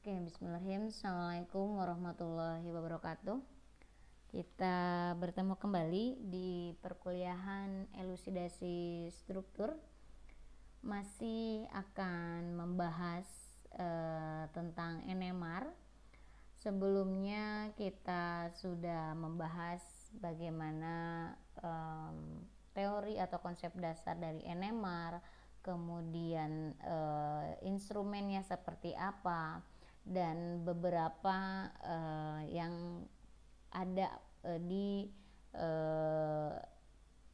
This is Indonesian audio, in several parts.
Oke, bismillahirrahmanirrahim. Assalamualaikum warahmatullahi wabarakatuh. Kita bertemu kembali di perkuliahan elusidasi struktur. Masih akan membahas tentang NMR. Sebelumnya kita sudah membahas bagaimana teori atau konsep dasar dari NMR, kemudian instrumennya seperti apa, dan beberapa yang ada di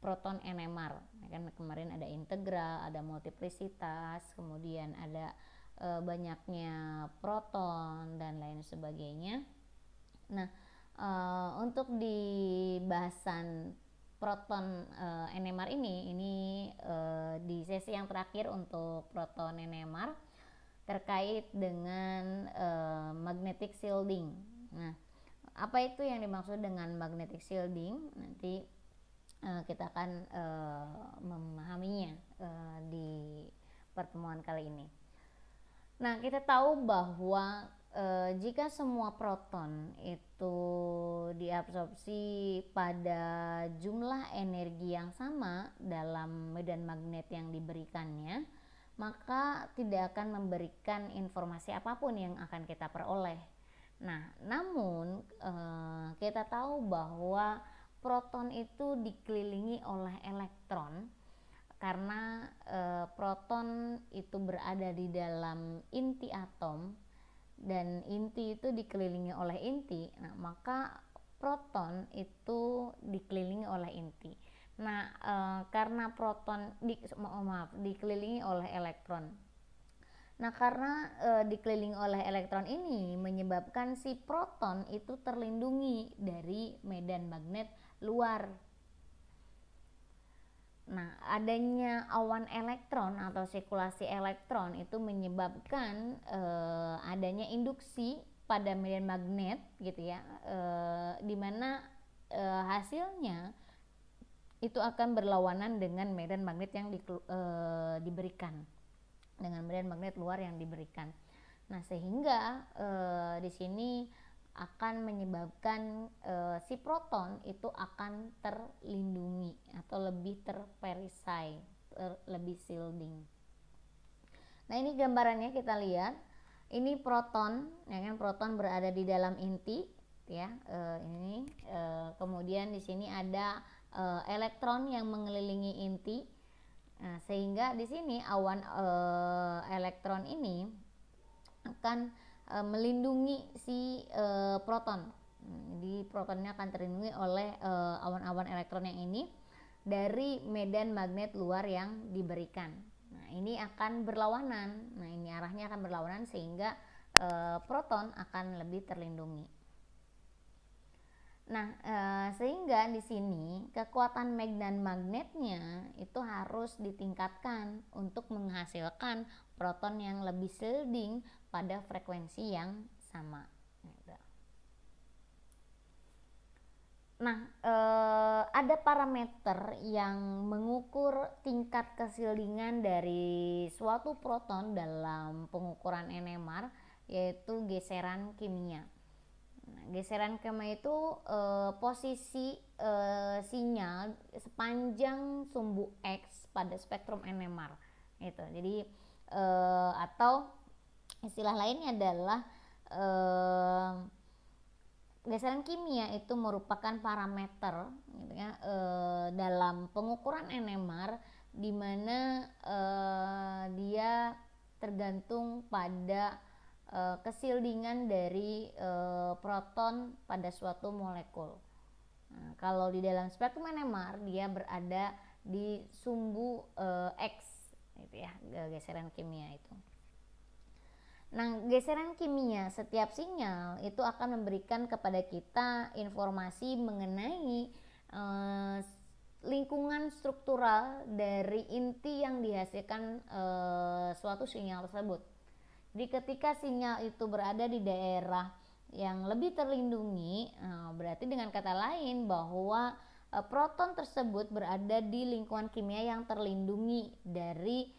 proton NMR. Kan kemarin ada integral, ada multiplisitas, kemudian ada banyaknya proton dan lain sebagainya. Nah, untuk di bahasan proton NMR ini di sesi yang terakhir untuk proton NMR terkait dengan magnetic shielding. Nah, apa itu yang dimaksud dengan magnetic shielding? Nanti kita akan memahaminya di pertemuan kali ini. Nah, kita tahu bahwa jika semua proton itu diabsorpsi pada jumlah energi yang sama dalam medan magnet yang diberikannya, maka tidak akan memberikan informasi apapun yang akan kita peroleh. Nah, namun kita tahu bahwa proton itu dikelilingi oleh elektron, karena proton itu berada di dalam inti atom dan inti itu dikelilingi oleh inti. Nah, maka proton itu dikelilingi oleh inti. Nah, karena proton dikelilingi oleh elektron. Nah, karena dikelilingi oleh elektron ini menyebabkan si proton itu terlindungi dari medan magnet luar. Nah, adanya awan elektron atau sirkulasi elektron itu menyebabkan adanya induksi pada medan magnet gitu ya, dimana hasilnya itu akan berlawanan dengan medan magnet yang diberikan, dengan medan magnet luar yang diberikan. Nah, sehingga di sini akan menyebabkan si proton itu akan terlindungi atau lebih terperisai, lebih shielding. Nah, ini gambarannya kita lihat. Ini proton, ya kan, proton berada di dalam inti, ya. Kemudian di sini ada elektron yang mengelilingi inti. Nah, sehingga di sini awan elektron ini akan melindungi si proton. Jadi protonnya akan terlindungi oleh awan-awan elektron yang ini dari medan magnet luar yang diberikan. Nah, ini akan berlawanan. Nah, ini arahnya akan berlawanan sehingga proton akan lebih terlindungi. Nah, sehingga di sini kekuatan medan magnetnya itu harus ditingkatkan untuk menghasilkan proton yang lebih shielding pada frekuensi yang sama. Nah, ada parameter yang mengukur tingkat keshieldingan dari suatu proton dalam pengukuran NMR, yaitu geseran kimia. Nah, geseran kimia itu posisi sinyal sepanjang sumbu X pada spektrum NMR gitu. Jadi atau istilah lainnya adalah geseran kimia itu merupakan parameter gitu ya, dalam pengukuran NMR, di mana dia tergantung pada keshieldingan dari proton pada suatu molekul. Nah, kalau di dalam spektrum NMR dia berada di sumbu X gitu ya, geseran kimia itu. Nah, geseran kimia setiap sinyal itu akan memberikan kepada kita informasi mengenai lingkungan struktural dari inti yang dihasilkan suatu sinyal tersebut. Jadi ketika sinyal itu berada di daerah yang lebih terlindungi, berarti dengan kata lain bahwa proton tersebut berada di lingkungan kimia yang terlindungi dari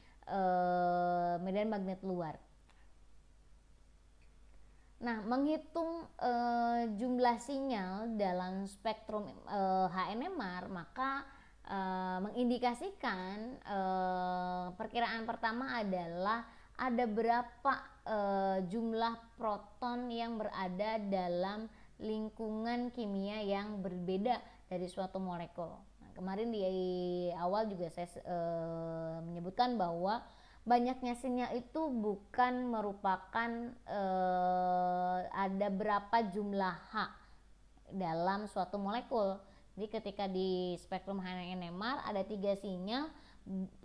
medan magnet luar. Nah, menghitung jumlah sinyal dalam spektrum HNMR, maka mengindikasikan perkiraan pertama adalah ada berapa jumlah proton yang berada dalam lingkungan kimia yang berbeda dari suatu molekul. Nah, kemarin di awal juga saya menyebutkan bahwa banyaknya sinyal itu bukan merupakan ada berapa jumlah H dalam suatu molekul. Jadi ketika di spektrum HNMR ada 3 sinyal,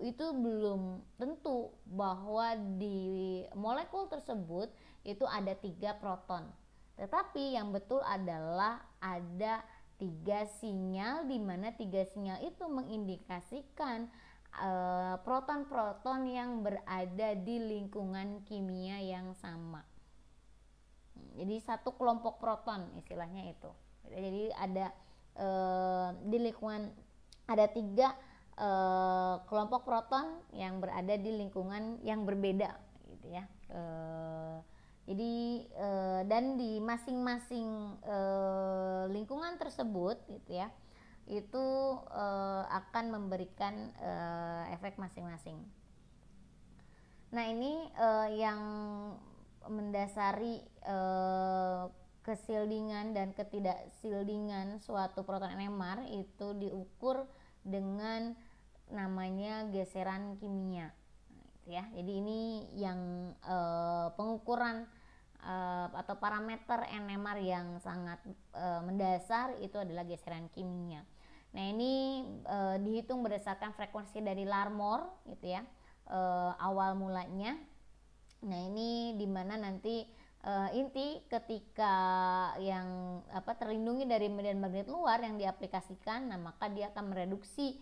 itu belum tentu bahwa di molekul tersebut itu ada 3 proton. Tetapi yang betul adalah ada 3 sinyal, di mana 3 sinyal itu mengindikasikan proton-proton yang berada di lingkungan kimia yang sama. Jadi satu kelompok proton istilahnya itu. Jadi ada di lingkungan ada 3 kelompok proton yang berada di lingkungan yang berbeda, gitu ya. Jadi dan di masing-masing lingkungan tersebut, gitu ya, itu akan memberikan efek masing-masing. Nah, ini yang mendasari kesildingan dan ketidaksildingan suatu proton NMR itu diukur dengan namanya geseran kimia, gitu ya. Jadi ini yang pengukuran atau parameter NMR yang sangat mendasar itu adalah geseran kimia. Nah, ini dihitung berdasarkan frekuensi dari Larmor, gitu ya, awal mulanya. Nah, ini dimana nanti inti ketika yang terlindungi dari medan magnet luar yang diaplikasikan, nah maka dia akan mereduksi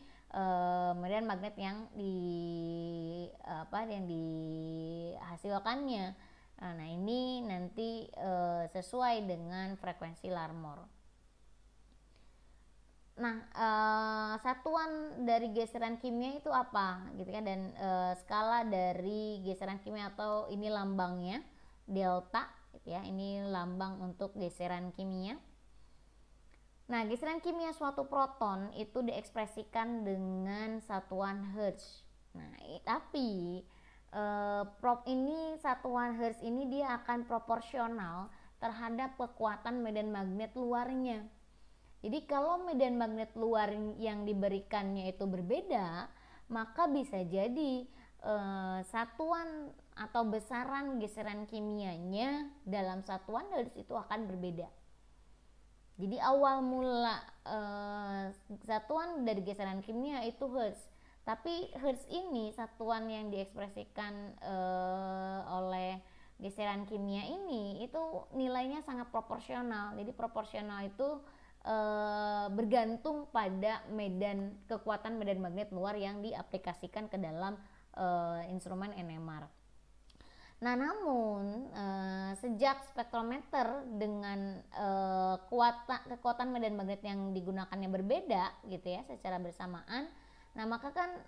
medan magnet yang dihasilkannya. Nah, ini nanti sesuai dengan frekuensi Larmor. Nah, satuan dari geseran kimia itu apa, gitu kan? Dan skala dari geseran kimia, atau ini lambangnya delta, gitu ya. Ini lambang untuk geseran kimia. Nah, geseran kimia suatu proton itu diekspresikan dengan satuan Hertz. Nah, tapi satuan Hertz ini dia akan proporsional terhadap kekuatan medan magnet luarnya. Jadi kalau medan magnet luar yang diberikannya itu berbeda, maka bisa jadi satuan atau besaran geseran kimianya dalam satuan Hertz itu akan berbeda. Jadi awal mula satuan dari geseran kimia itu Hertz, tapi Hertz ini satuan yang diekspresikan oleh geseran kimia ini itu nilainya sangat proporsional. Jadi proporsional itu bergantung pada kekuatan medan magnet luar yang diaplikasikan ke dalam instrumen NMR. Nah, namun sejak spektrometer dengan kekuatan medan magnet yang digunakannya berbeda, gitu ya, secara bersamaan, nah maka kan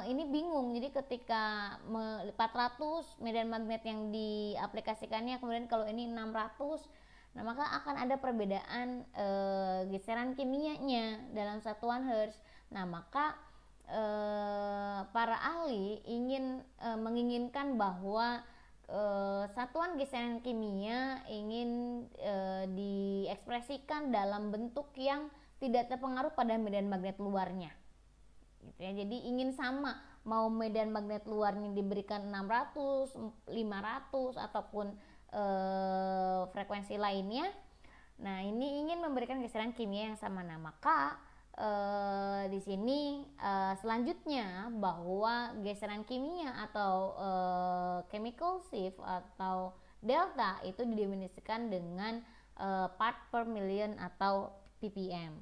ini bingung. Jadi ketika 400 medan magnet yang diaplikasikannya, kemudian kalau ini 600, nah maka akan ada perbedaan geseran kimianya dalam satuan Hertz. Nah, maka para ahli menginginkan bahwa satuan geseran kimia ingin diekspresikan dalam bentuk yang tidak terpengaruh pada medan magnet luarnya, gitu ya. Jadi ingin sama, mau medan magnet luarnya diberikan 600, 500 ataupun frekuensi lainnya. Nah, ini ingin memberikan geseran kimia yang sama. Nah, maka di sini selanjutnya bahwa geseran kimia atau chemical shift atau delta itu didefinisikan dengan part per million atau ppm.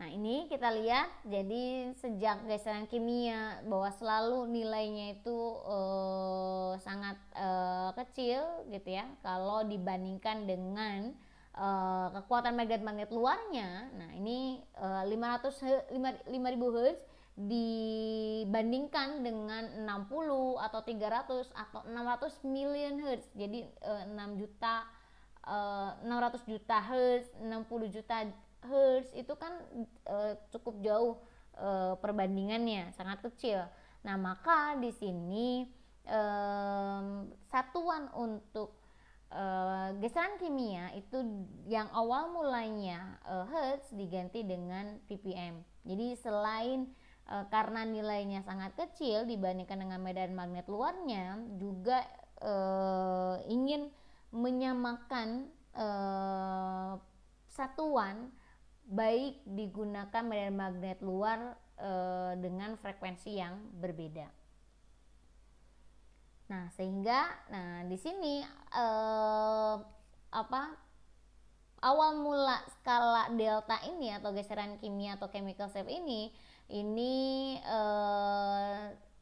Nah, ini kita lihat, jadi sejak geseran kimia bahwa selalu nilainya itu sangat kecil, gitu ya, kalau dibandingkan dengan kekuatan magnet luarnya. Nah, ini 5000 Hz dibandingkan dengan 60 atau 300 atau 600 million hertz. Jadi 600 juta hertz, 60 juta hertz itu kan cukup jauh perbandingannya, sangat kecil. Nah, maka di sini satuan untuk geseran kimia itu yang awal mulanya hertz diganti dengan ppm. Jadi selain karena nilainya sangat kecil dibandingkan dengan medan magnet luarnya, juga ingin menyamakan satuan baik digunakan medan magnet luar dengan frekuensi yang berbeda. Nah, sehingga di sini awal mula skala delta ini atau geseran kimia atau chemical shape ini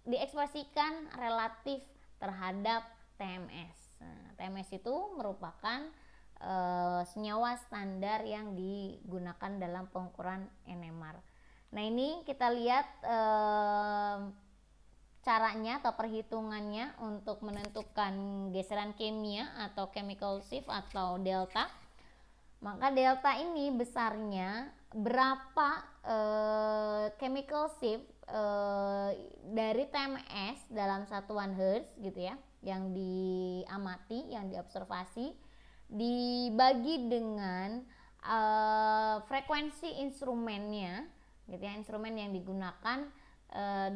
diekspresikan relatif terhadap TMS. Nah, TMS itu merupakan senyawa standar yang digunakan dalam pengukuran NMR. Nah, ini kita lihat caranya atau perhitungannya untuk menentukan geseran kimia atau chemical shift atau delta. Maka delta ini besarnya berapa chemical shift dari TMS dalam satuan hertz gitu ya, yang diamati, yang diobservasi, dibagi dengan frekuensi instrumennya gitu ya, instrumen yang digunakan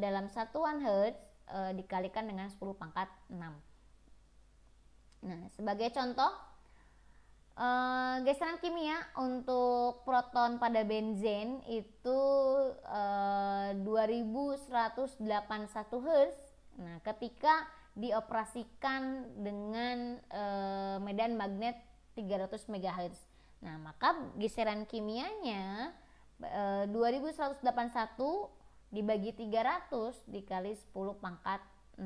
dalam satuan hertz dikalikan dengan 10 pangkat 6. Nah, sebagai contoh, geseran kimia untuk proton pada benzen itu 2181 Hz. Nah, ketika dioperasikan dengan medan magnet 300 MHz. Nah, maka geseran kimianya 2181 dibagi 300 dikali 10 pangkat 6.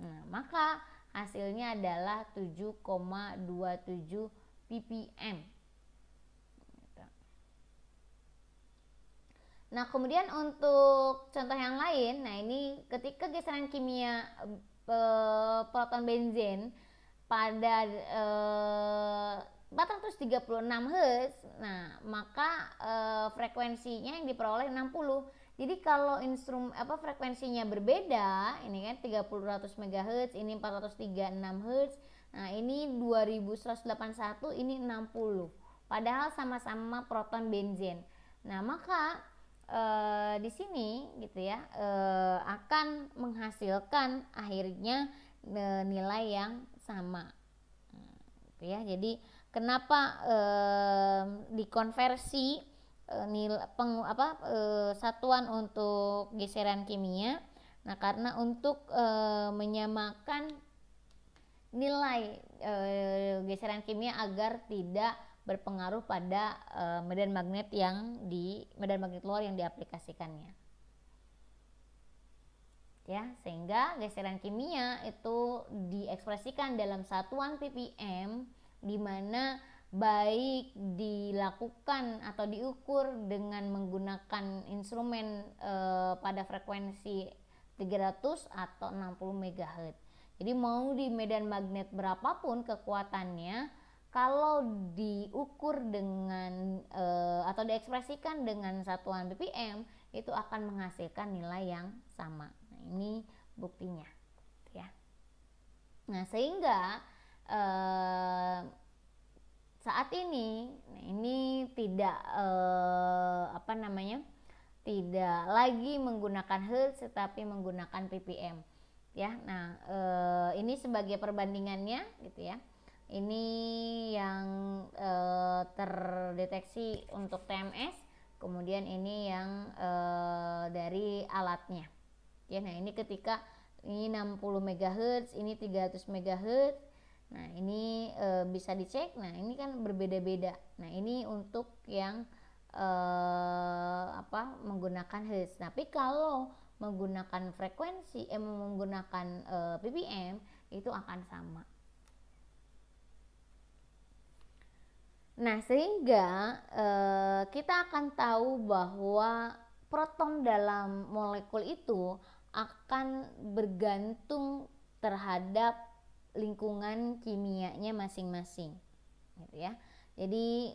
Nah, maka hasilnya adalah 7,27 ppm. Nah, kemudian untuk contoh yang lain, nah ini ketika geseran kimia proton benzen pada 436 Hz, nah maka frekuensinya yang diperoleh 60. Jadi kalau frekuensinya berbeda, ini kan 300 MHz, ini 436 Hz. Nah, ini 2181, ini 60. Padahal sama-sama proton benzen. Nah, maka di sini gitu ya akan menghasilkan akhirnya nilai yang sama. Gitu ya. Jadi kenapa dikonversi satuan untuk geseran kimia? Nah, karena untuk menyamakan nilai geseran kimia agar tidak berpengaruh pada medan magnet luar yang diaplikasikannya. Ya, sehingga geseran kimia itu diekspresikan dalam satuan ppm, di mana baik dilakukan atau diukur dengan menggunakan instrumen pada frekuensi 300 atau 60 MHz. Jadi mau di medan magnet berapapun kekuatannya, kalau diukur dengan atau diekspresikan dengan satuan ppm, itu akan menghasilkan nilai yang sama. Nah, ini buktinya ya. Nah, sehingga saat ini tidak tidak lagi menggunakan hertz tetapi menggunakan ppm ya. Nah, ini sebagai perbandingannya gitu ya. Ini yang terdeteksi untuk TMS, kemudian ini yang dari alatnya. Ya, nah ini ketika ini 60 MHz, ini 300 MHz. Nah, ini bisa dicek. Nah, ini kan berbeda-beda. Nah, ini untuk yang menggunakan hertz. Tapi kalau menggunakan frekuensi menggunakan ppm itu akan sama. Nah, sehingga kita akan tahu bahwa proton dalam molekul itu akan bergantung terhadap lingkungan kimianya masing-masing, gitu ya. Jadi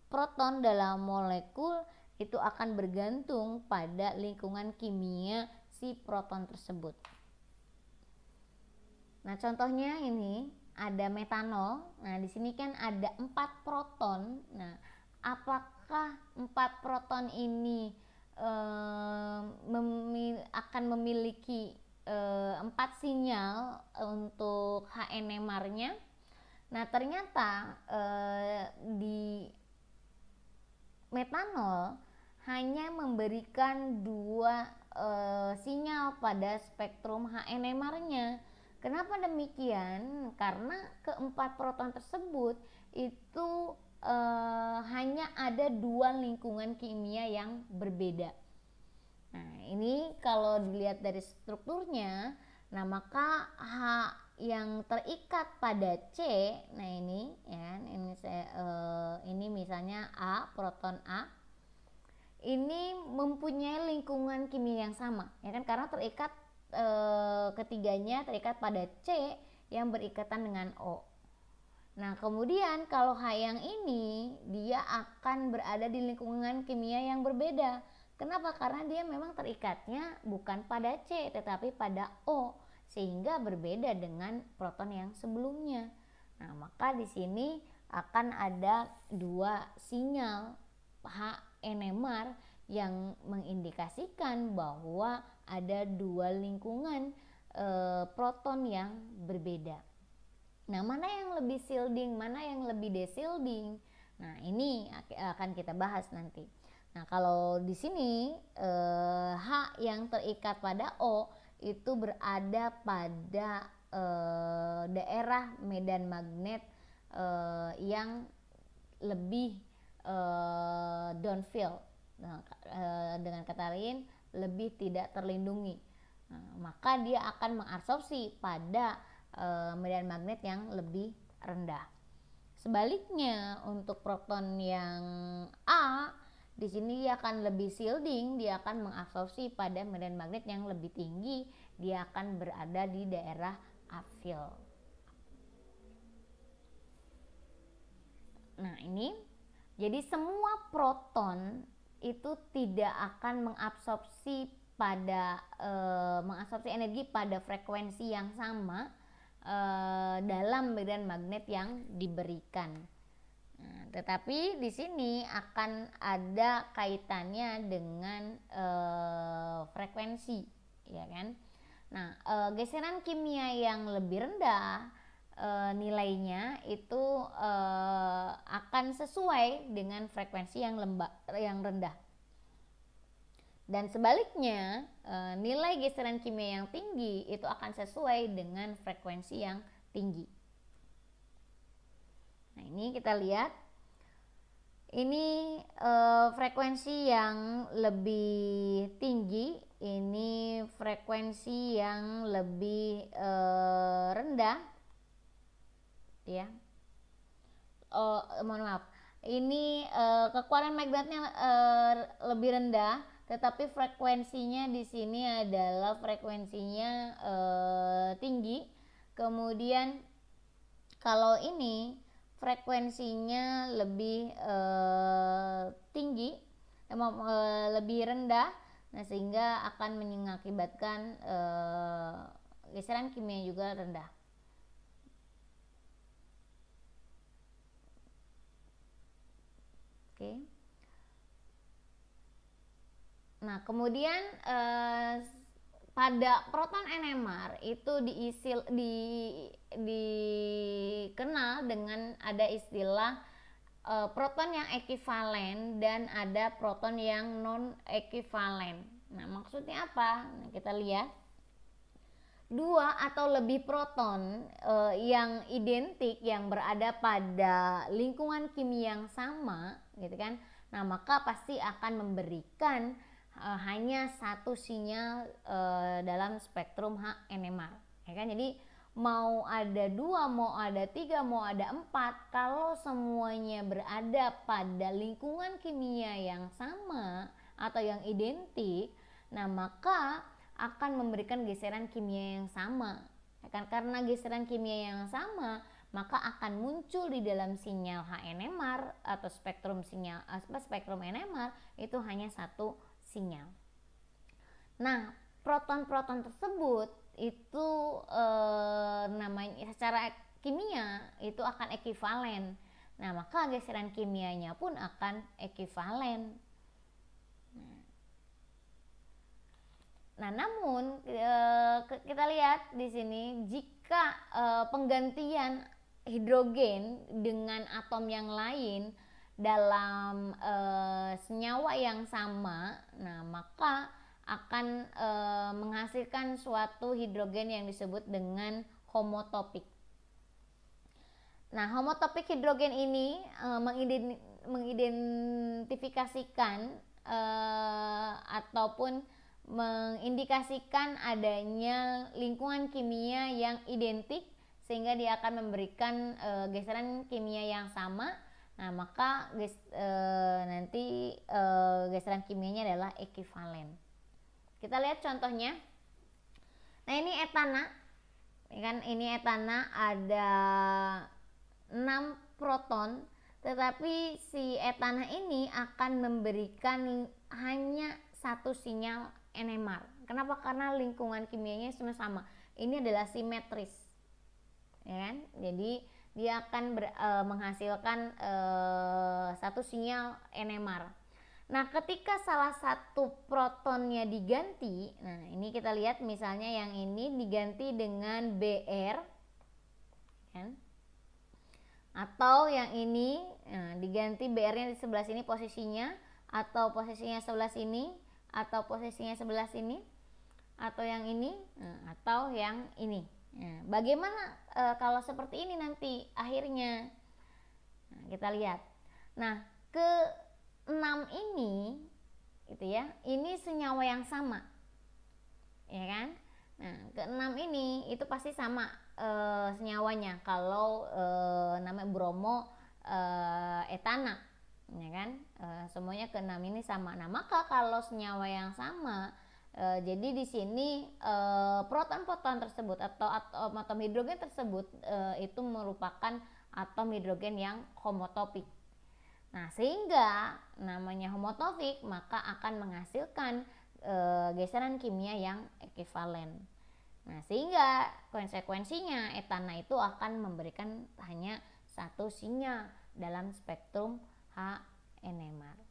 proton dalam molekul itu akan bergantung pada lingkungan kimia si proton tersebut. Nah, contohnya ini ada metanol. Nah, di sini kan ada 4 proton. Nah, apakah 4 proton ini akan memiliki 4 sinyal untuk HNMR-nya? Nah, ternyata di metanol hanya memberikan 2 sinyal pada spektrum HNMR-nya. Kenapa demikian? Karena keempat proton tersebut itu hanya ada 2 lingkungan kimia yang berbeda. Nah, ini kalau dilihat dari strukturnya, nah maka H yang terikat pada C, nah ini ya, ini misalnya A, proton A, ini mempunyai lingkungan kimia yang sama, ya kan, karena terikat ketiganya terikat pada C yang berikatan dengan O. Nah, kemudian kalau H yang ini dia akan berada di lingkungan kimia yang berbeda. Kenapa? Karena dia memang terikatnya bukan pada C tetapi pada O, sehingga berbeda dengan proton yang sebelumnya. Nah, maka di sini akan ada 2 sinyal HNMR yang mengindikasikan bahwa ada 2 lingkungan proton yang berbeda. Nah, mana yang lebih shielding, mana yang lebih deshielding? Nah, ini akan kita bahas nanti. Nah, kalau di sini H yang terikat pada O itu berada pada daerah medan magnet yang lebih downfield. Nah, dengan kata lain lebih tidak terlindungi. Nah, maka dia akan mengabsorpsi pada medan magnet yang lebih rendah. Sebaliknya untuk proton yang A, di sini dia akan lebih shielding, dia akan mengabsorpsi pada medan magnet yang lebih tinggi, dia akan berada di daerah aphel. Nah, ini jadi semua proton itu tidak akan mengabsorpsi energi pada frekuensi yang sama dalam medan magnet yang diberikan. Nah, tetapi di sini akan ada kaitannya dengan frekuensi, ya kan? Nah, geseran kimia yang lebih rendah nilainya itu akan sesuai dengan frekuensi yang rendah. Dan sebaliknya, nilai geseran kimia yang tinggi itu akan sesuai dengan frekuensi yang tinggi. Nah, ini kita lihat. Ini frekuensi yang lebih tinggi, ini frekuensi yang lebih rendah, ya. Mohon maaf. Ini kekuatan magnetnya lebih rendah, tetapi frekuensinya di sini adalah frekuensinya tinggi. Kemudian kalau ini frekuensinya lebih tinggi, lebih rendah, nah sehingga akan mengakibatkan geseran kimia juga rendah. Oke. Nah, kemudian pada proton NMR itu dikenal dengan ada istilah proton yang ekivalen dan ada proton yang non ekivalen. Nah, maksudnya apa? Nah, kita lihat 2 atau lebih proton yang identik yang berada pada lingkungan kimia yang sama, gitu kan? Nah, maka pasti akan memberikan hanya 1 sinyal dalam spektrum HNMR, ya kan? Jadi mau ada 2, mau ada 3, mau ada 4, kalau semuanya berada pada lingkungan kimia yang sama atau yang identik, nah maka akan memberikan geseran kimia yang sama. Karena geseran kimia yang sama, maka akan muncul di dalam sinyal HNMR atau spektrum NMR itu hanya satu sinyal. Nah, proton-proton tersebut itu namanya secara kimia itu akan ekivalen. Nah, maka geseran kimianya pun akan ekivalen. Nah, namun kita lihat di sini jika penggantian hidrogen dengan atom yang lain dalam senyawa yang sama, nah maka akan menghasilkan suatu hidrogen yang disebut dengan homotopik. Nah, homotopik hidrogen ini mengidentifikasikan ataupun mengindikasikan adanya lingkungan kimia yang identik, sehingga dia akan memberikan geseran kimia yang sama. Nah, maka nanti geseran kimianya adalah ekivalen. Kita lihat contohnya. Nah, ini etana. Ini etana ada 6 proton, tetapi si etana ini akan memberikan hanya satu sinyal NMR. Kenapa? Karena lingkungan kimianya sama. Ini adalah simetris, ya kan? Jadi dia akan menghasilkan satu sinyal NMR. Nah, ketika salah satu protonnya diganti, nah ini kita lihat misalnya yang ini diganti dengan Br, kan? Atau yang ini diganti Br-nya di sebelah sini posisinya, atau posisinya sebelah sini, atau posisinya sebelah sini, atau yang ini, atau yang ini. Nah, bagaimana kalau seperti ini nanti akhirnya? Nah, kita lihat. Nah, ke 6 ini gitu ya, ini senyawa yang sama, ya kan? Nah, ke 6 ini itu pasti sama senyawanya. Kalau namanya bromo etana, ya kan? Semuanya ke 6 ini sama. Nah, maka kalau senyawa yang sama, jadi di sini proton-proton tersebut atau atom hidrogen tersebut itu merupakan atom hidrogen yang homotopik. Nah, sehingga namanya homotopik, maka akan menghasilkan geseran kimia yang ekivalen. Nah, sehingga konsekuensinya etana itu akan memberikan hanya satu sinyal dalam spektrum HNMR.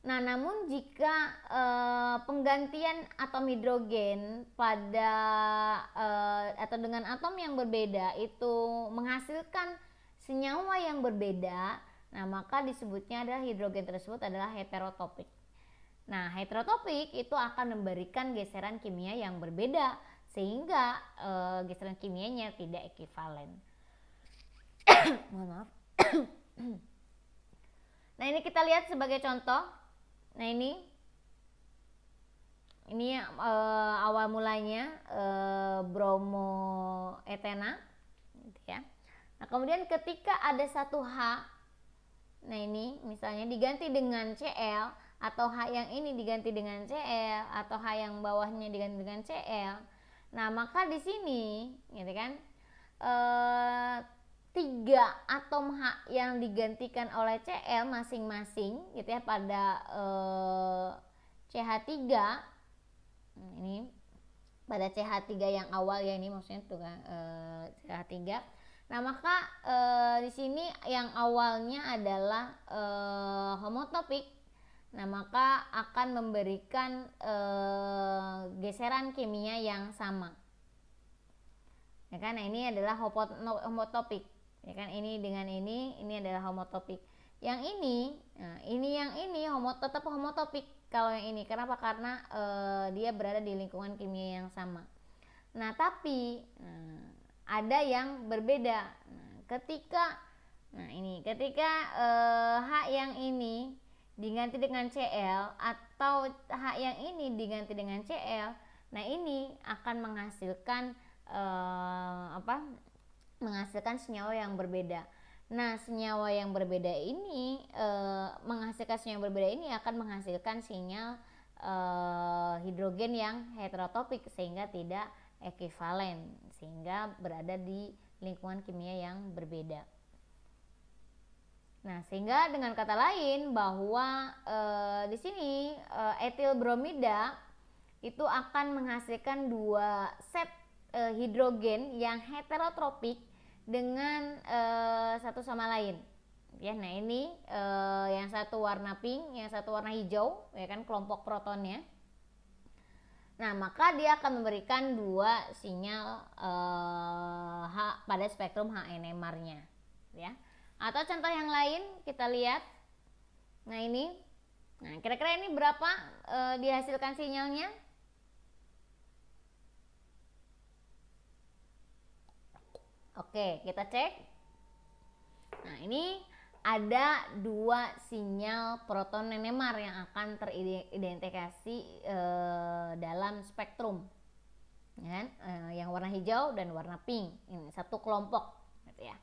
Nah, namun jika penggantian atom hidrogen pada atau dengan atom yang berbeda itu menghasilkan senyawa yang berbeda, nah maka disebutnya adalah hidrogen tersebut adalah heterotopik. Nah, heterotopik itu akan memberikan geseran kimia yang berbeda, sehingga geseran kimianya tidak ekivalen. Mohon maaf. Nah, ini kita lihat sebagai contoh. Nah, ini awal mulanya bromoetena, gitu ya. Nah, kemudian ketika ada satu H, nah ini misalnya diganti dengan Cl, atau H yang ini diganti dengan Cl, atau H yang bawahnya diganti dengan Cl. Nah, maka di sini, gitu kan, 3 atom H yang digantikan oleh Cl masing-masing, gitu ya, pada CH3. Ini pada CH3 yang awal ya, ini maksudnya tuh kan CH3. Nah, maka di sini yang awalnya adalah homotopik. Nah, maka akan memberikan geseran kimia yang sama. Ya kan? Nah, ini adalah homotopik. Ya kan? Ini dengan ini adalah homotopik. Yang ini, nah, yang ini tetap homotopik kalau yang ini. Kenapa? Karena dia berada di lingkungan kimia yang sama. Nah, tapi ada yang berbeda. Ketika H yang ini diganti dengan Cl atau H yang ini diganti dengan Cl, nah ini akan menghasilkan menghasilkan senyawa yang berbeda. Nah, senyawa yang berbeda ini menghasilkan senyawa yang berbeda ini akan menghasilkan sinyal hidrogen yang heterotopik sehingga tidak ekivalen, sehingga berada di lingkungan kimia yang berbeda. Nah, sehingga dengan kata lain bahwa di sini etil bromida itu akan menghasilkan dua set hidrogen yang heterotropik dengan satu sama lain. Ya, nah ini yang satu warna pink, yang satu warna hijau, ya kan, kelompok protonnya. Nah, maka dia akan memberikan dua sinyal H pada spektrum H NMR-nya, ya. Atau contoh yang lain kita lihat. Nah, ini. Nah, kira-kira ini berapa dihasilkan sinyalnya? Oke, kita cek. Nah, ini ada dua sinyal proton NMR yang akan teridentifikasi dalam spektrum, ya, yang warna hijau dan warna pink. Ini satu kelompok, gitu ya,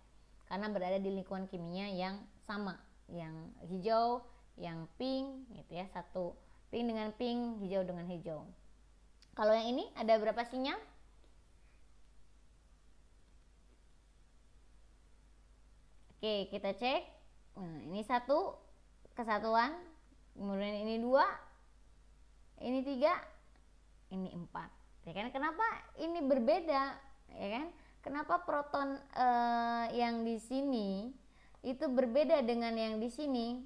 karena berada di lingkungan kimia yang sama, yang hijau, yang pink, gitu ya, satu pink dengan pink, hijau dengan hijau. Kalau yang ini ada berapa sinyal? Oke, kita cek. Nah, ini satu kesatuan, kemudian ini dua, ini tiga, ini empat. Ya kan? Kenapa ini berbeda? Ya kan? Kenapa proton yang di sini itu berbeda dengan yang di sini?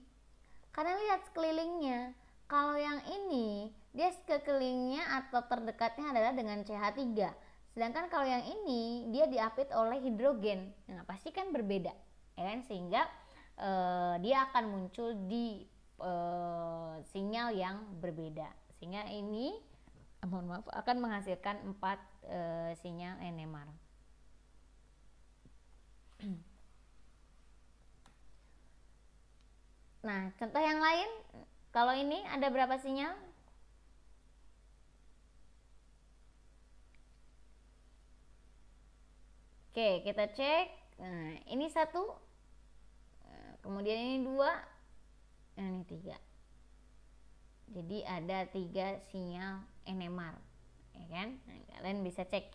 Karena lihat sekelilingnya. Kalau yang ini dia sekelilingnya atau terdekatnya adalah dengan CH3. Sedangkan kalau yang ini dia diapit oleh hidrogen. Nah, pasti kan berbeda. Ya kan? Sehingga dia akan muncul di sinyal yang berbeda, sehingga ini akan menghasilkan 4 sinyal NMR. Nah, contoh yang lain, kalau ini ada berapa sinyal? Oke, kita cek. Nah, ini satu, kemudian ini dua, ini tiga. Jadi ada 3 sinyal NMR, ya kan? Nah, kalian bisa cek.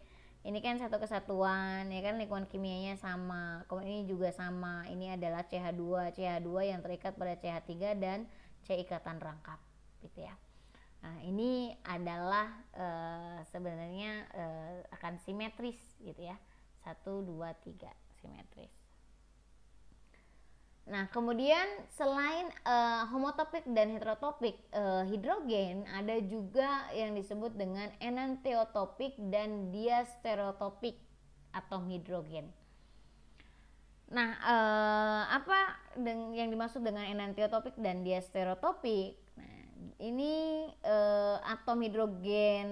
Ini kan satu kesatuan, ya kan, lingkungan kimianya sama. Kemudian ini juga sama. Ini adalah CH2, CH2 yang terikat pada CH3 dan C ikatan rangkap, gitu ya. Nah, ini adalah sebenarnya akan simetris, gitu ya. 1, 2, 3 simetris. Nah, kemudian selain homotopik dan heterotopik hidrogen, ada juga yang disebut dengan enantiotopik dan diastereotopik atom hidrogen. Nah, apa yang dimaksud dengan enantiotopik dan diastereotopik? Nah, ini atom hidrogen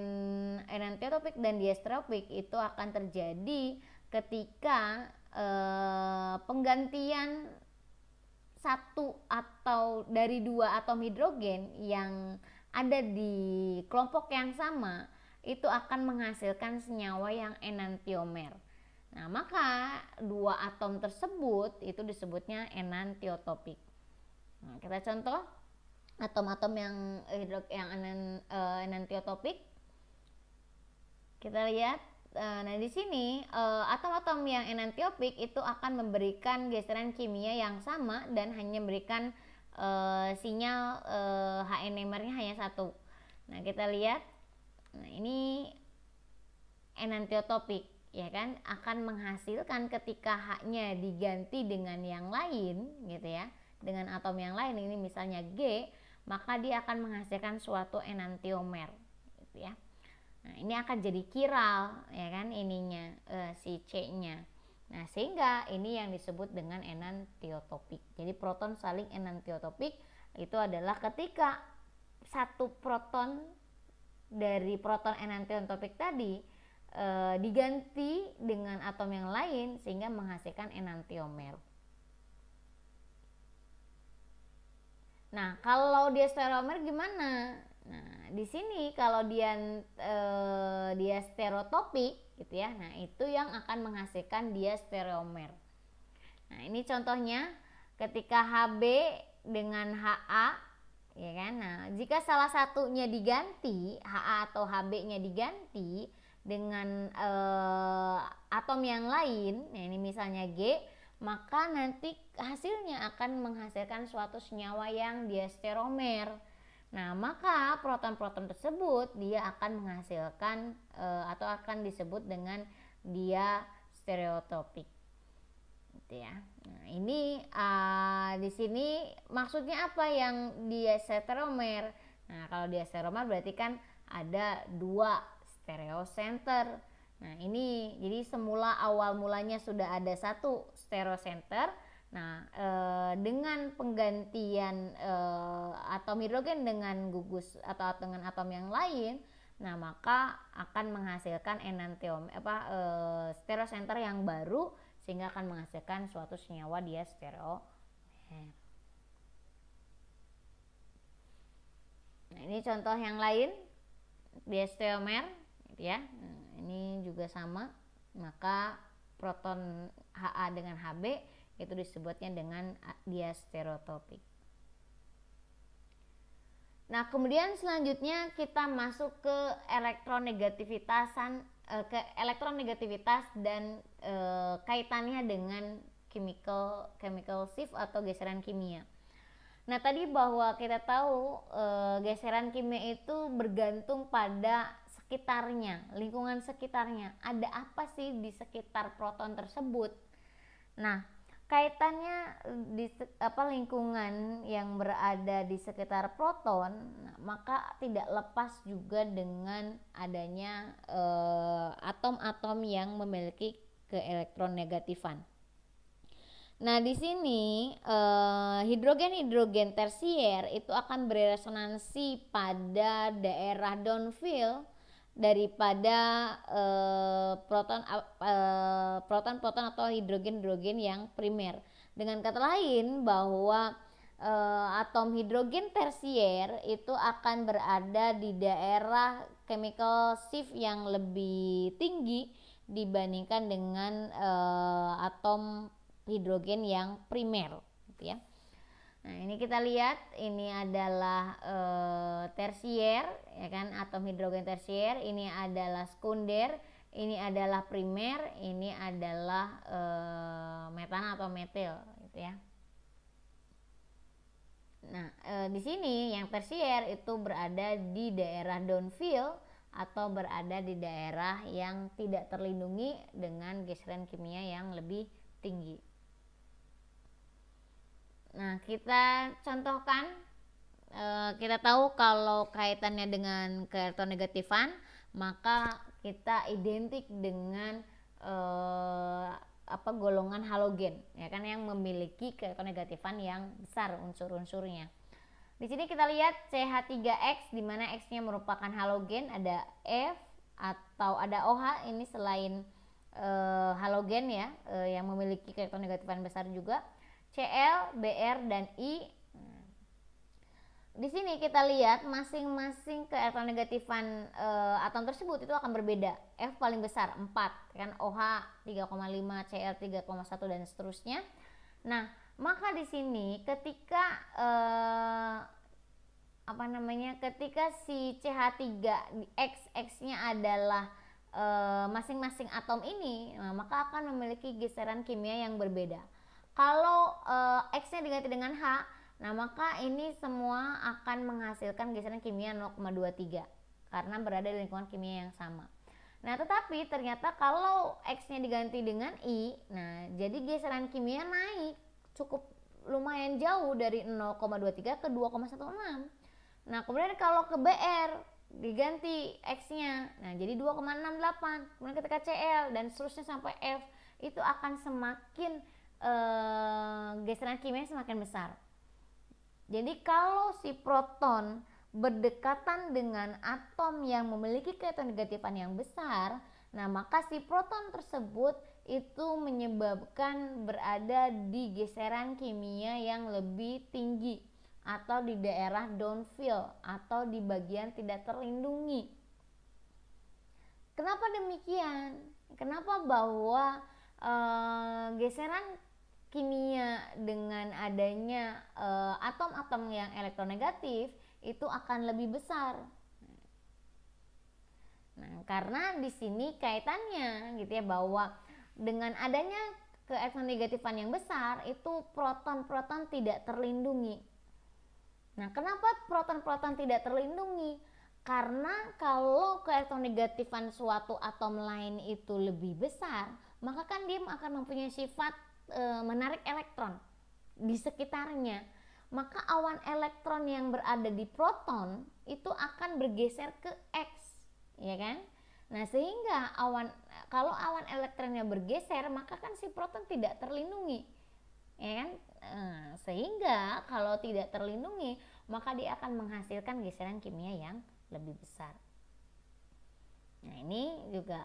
enantiotopik dan diastereotopik itu akan terjadi ketika penggantian satu atau dari 2 atom hidrogen yang ada di kelompok yang sama itu akan menghasilkan senyawa yang enantiomer. Nah, maka 2 atom tersebut itu disebutnya enantiotopik. Nah, kita contoh atom-atom yang enantiotopik. Kita lihat. Nah, di sini atom-atom yang enantiotopik itu akan memberikan geseran kimia yang sama dan hanya memberikan sinyal HNMR-nya hanya satu. Nah, kita lihat. Nah, ini enantiotopik, ya kan, akan menghasilkan ketika H-nya diganti dengan yang lain, gitu ya, dengan atom yang lain, ini misalnya G, maka dia akan menghasilkan suatu enantiomer, gitu ya. Nah, ini akan jadi kiral, ya kan, ininya si C-nya. Nah, sehingga ini yang disebut dengan enantiotopik. Jadi proton saling enantiotopik itu adalah ketika satu proton dari proton enantiotopik tadi diganti dengan atom yang lain sehingga menghasilkan enantiomer. Nah, kalau dia stereomer gimana? Nah, di sini kalau dia stereotopik gitu ya. Nah, itu yang akan menghasilkan dia stereomer. Nah, ini contohnya ketika HB dengan HA, ya kan. Nah, jika salah satunya diganti, HA atau HB-nya diganti dengan atom yang lain, nah ini misalnya G, maka nanti hasilnya akan menghasilkan suatu senyawa yang diastereomer. Nah, maka proton-proton tersebut dia akan menghasilkan atau akan disebut dengan dia stereotopik. Gitu ya. Nah, ini di sini maksudnya apa yang dia stereomer? Nah, kalau dia stereomer berarti kan ada 2 stereocenter. Nah, ini jadi semula awal mulanya sudah ada 1 stereocenter. Nah, dengan penggantian atom hidrogen dengan gugus atau dengan atom yang lain, nah maka akan menghasilkan enantiomer stereocenter yang baru, sehingga akan menghasilkan suatu senyawa dia stereomer. Nah, ini contoh yang lain dia stereomer gitu ya. Nah, ini juga sama, maka proton Ha dengan Hb itu disebutnya dengan dia stereotopik. Nah, kemudian selanjutnya kita masuk ke elektronegativitas dan kaitannya dengan chemical shift atau geseran kimia. Nah, tadi bahwa kita tahu geseran kimia itu bergantung pada sekitarnya, lingkungan sekitarnya. Ada apa sih di sekitar proton tersebut? Nah, kaitannya di lingkungan yang berada di sekitar proton, nah, maka tidak lepas juga dengan adanya atom-atom yang memiliki keelektronegatifan. Nah, di sini hidrogen tersier itu akan beresonansi pada daerah downfield daripada proton-proton atau hidrogen yang primer. Dengan kata lain bahwa atom hidrogen tersier itu akan berada di daerah chemical shift yang lebih tinggi dibandingkan dengan atom hidrogen yang primer, gitu ya. Nah, ini kita lihat, ini adalah tersier, ya kan, atom hidrogen tersier, ini adalah sekunder, ini adalah primer, ini adalah metana atau metil, gitu ya. Nah, di sini yang tersier itu berada di daerah downfield atau berada di daerah yang tidak terlindungi dengan geseran kimia yang lebih tinggi. Nah, kita contohkan, kita tahu kalau kaitannya dengan keelektronegatifan, maka kita identik dengan golongan halogen, ya kan, yang memiliki keelektronegatifan yang besar unsur-unsurnya. Di sini kita lihat CH3X, di mana X-nya merupakan halogen, ada F atau ada OH, ini selain halogen ya, yang memiliki keelektronegatifan besar juga. Cl, Br, dan I. Di sini kita lihat masing-masing keelektronegatifan atom tersebut itu akan berbeda. F paling besar 4, kan, OH 3,5, Cl 3,1 dan seterusnya. Nah, maka di sini ketika ketika si CH3X-nya adalah masing-masing atom ini, maka akan memiliki geseran kimia yang berbeda. Kalau X-nya diganti dengan H, nah maka ini semua akan menghasilkan geseran kimia 0,23 karena berada di lingkungan kimia yang sama. Nah, tetapi ternyata kalau X-nya diganti dengan I, nah jadi geseran kimia naik cukup lumayan jauh dari 0,23 ke 2,16. Nah, kemudian kalau ke Br diganti X-nya, nah jadi 2,68. Kemudian ketika Cl dan seterusnya sampai F, itu akan semakin geseran kimia semakin besar. Jadi kalau si proton berdekatan dengan atom yang memiliki keelektronegatifan yang besar, nah maka si proton tersebut itu menyebabkan berada di geseran kimia yang lebih tinggi atau di daerah downfield atau di bagian tidak terlindungi. Kenapa demikian? Kenapa bahwa geseran kimia dengan adanya atom-atom yang elektronegatif itu akan lebih besar? Nah, karena di sini kaitannya gitu ya, bahwa dengan adanya keelektronegatifan yang besar itu proton-proton tidak terlindungi. Nah, kenapa proton-proton tidak terlindungi? Karena kalau keelektronegatifan suatu atom lain itu lebih besar, maka kan dia akan mempunyai sifat menarik elektron di sekitarnya. Maka awan elektron yang berada di proton itu akan bergeser ke X, ya kan? Nah, sehingga kalau awan elektronnya bergeser, maka kan si proton tidak terlindungi, ya kan? Sehingga kalau tidak terlindungi, maka dia akan menghasilkan geseran kimia yang lebih besar. Nah, ini juga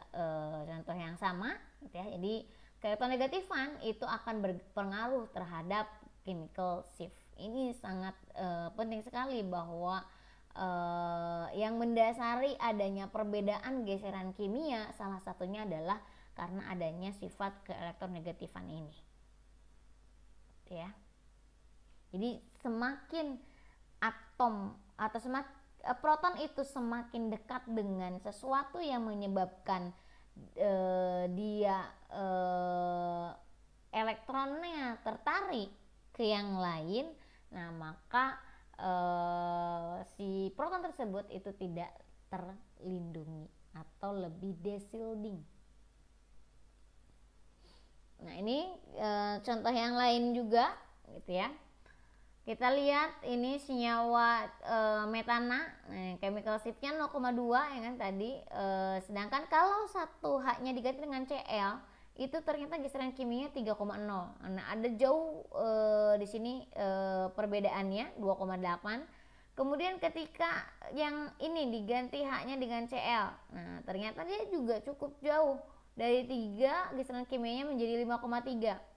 contoh yang sama gitu ya. Jadi keelektronegatifan itu akan berpengaruh terhadap chemical shift. Ini sangat penting sekali bahwa yang mendasari adanya perbedaan geseran kimia salah satunya adalah karena adanya sifat keelektronegatifan ini. Gitu ya. Jadi semakin atom atau proton itu semakin dekat dengan sesuatu yang menyebabkan dia elektronnya tertarik ke yang lain, nah maka si proton tersebut itu tidak terlindungi atau lebih deshielding. Nah, ini contoh yang lain juga gitu ya. Kita lihat ini senyawa metana, chemical shift-nya 0,2 ya kan tadi, sedangkan kalau satu H-nya diganti dengan Cl itu ternyata geseran kimianya 3,0. Nah, ada jauh di sini perbedaannya 2,8. Kemudian ketika yang ini diganti H-nya dengan Cl, nah ternyata dia juga cukup jauh, dari 3 geseran kimianya menjadi 5,3.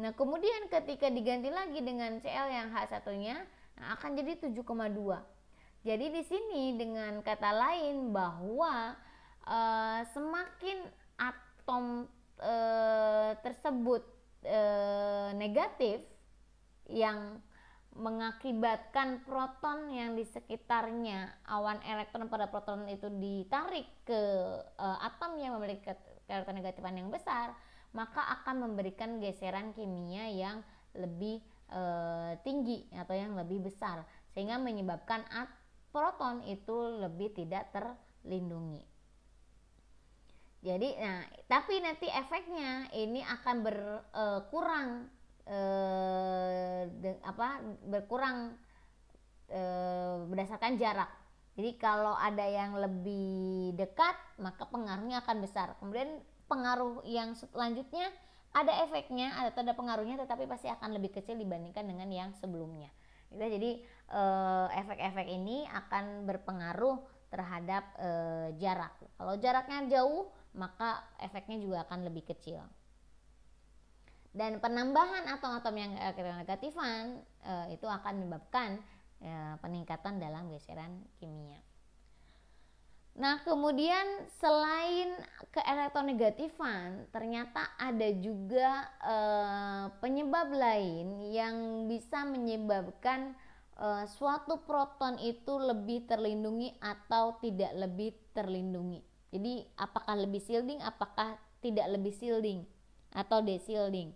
Nah, kemudian ketika diganti lagi dengan Cl yang H1-nya, nah, akan jadi 7,2. Jadi di sini dengan kata lain bahwa semakin atom tersebut negatif, yang mengakibatkan proton yang di sekitarnya, awan elektron pada proton itu ditarik ke atom yang memiliki keelektronegatifan yang besar, maka akan memberikan geseran kimia yang lebih tinggi atau yang lebih besar, sehingga menyebabkan proton itu lebih tidak terlindungi. Jadi, nah, tapi nanti efeknya ini akan berkurang berdasarkan jarak. Jadi kalau ada yang lebih dekat, maka pengaruhnya akan besar. Kemudian pengaruh yang selanjutnya ada efeknya atau ada pengaruhnya, tetapi pasti akan lebih kecil dibandingkan dengan yang sebelumnya. Jadi efek-efek ini akan berpengaruh terhadap jarak. Kalau jaraknya jauh, maka efeknya juga akan lebih kecil. Dan penambahan atom-atom yang elektronegatifan itu akan menyebabkan peningkatan dalam geseran kimia. Nah, kemudian selain keelektronegatifan, ternyata ada juga penyebab lain yang bisa menyebabkan suatu proton itu lebih terlindungi atau tidak lebih terlindungi. Jadi apakah lebih shielding, apakah tidak lebih shielding atau deshielding.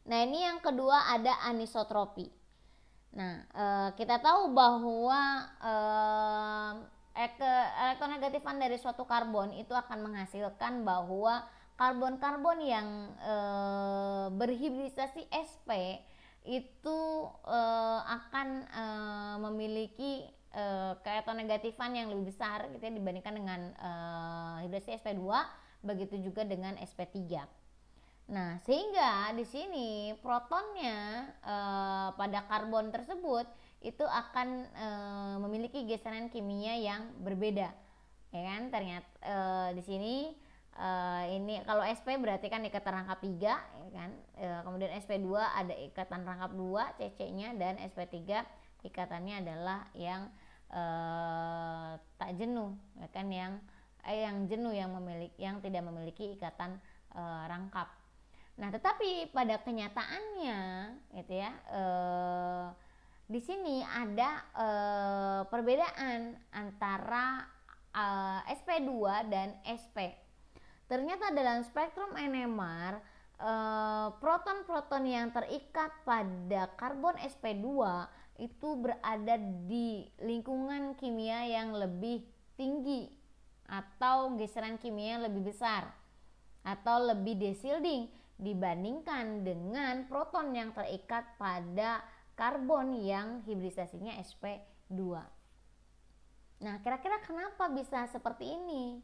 Nah, ini yang kedua ada anisotropi. Nah, kita tahu bahwa elektronegatifan dari suatu karbon itu akan menghasilkan bahwa karbon-karbon yang berhibridisasi sp itu akan memiliki keelektronegatifan yang lebih besar gitu ya, dibandingkan dengan hibridisasi sp2, begitu juga dengan sp3. Nah, sehingga di sini protonnya pada karbon tersebut itu akan memiliki geseran kimia yang berbeda, ya kan? Ternyata di sini Ini kalau SP berarti kan ikatan rangkap 3 ya kan. Kemudian SP2 ada ikatan rangkap 2 CC-nya, dan SP3 ikatannya adalah yang tak jenuh ya kan, yang jenuh, yang tidak memiliki ikatan rangkap. Nah, tetapi pada kenyataannya gitu ya, di sini ada perbedaan antara SP2 dan SP. Ternyata dalam spektrum NMR, proton-proton yang terikat pada karbon SP2 itu berada di lingkungan kimia yang lebih tinggi, atau geseran kimia yang lebih besar, atau lebih desilting dibandingkan dengan proton yang terikat pada karbon yang hibridisasinya SP2. Nah, kira-kira kenapa bisa seperti ini?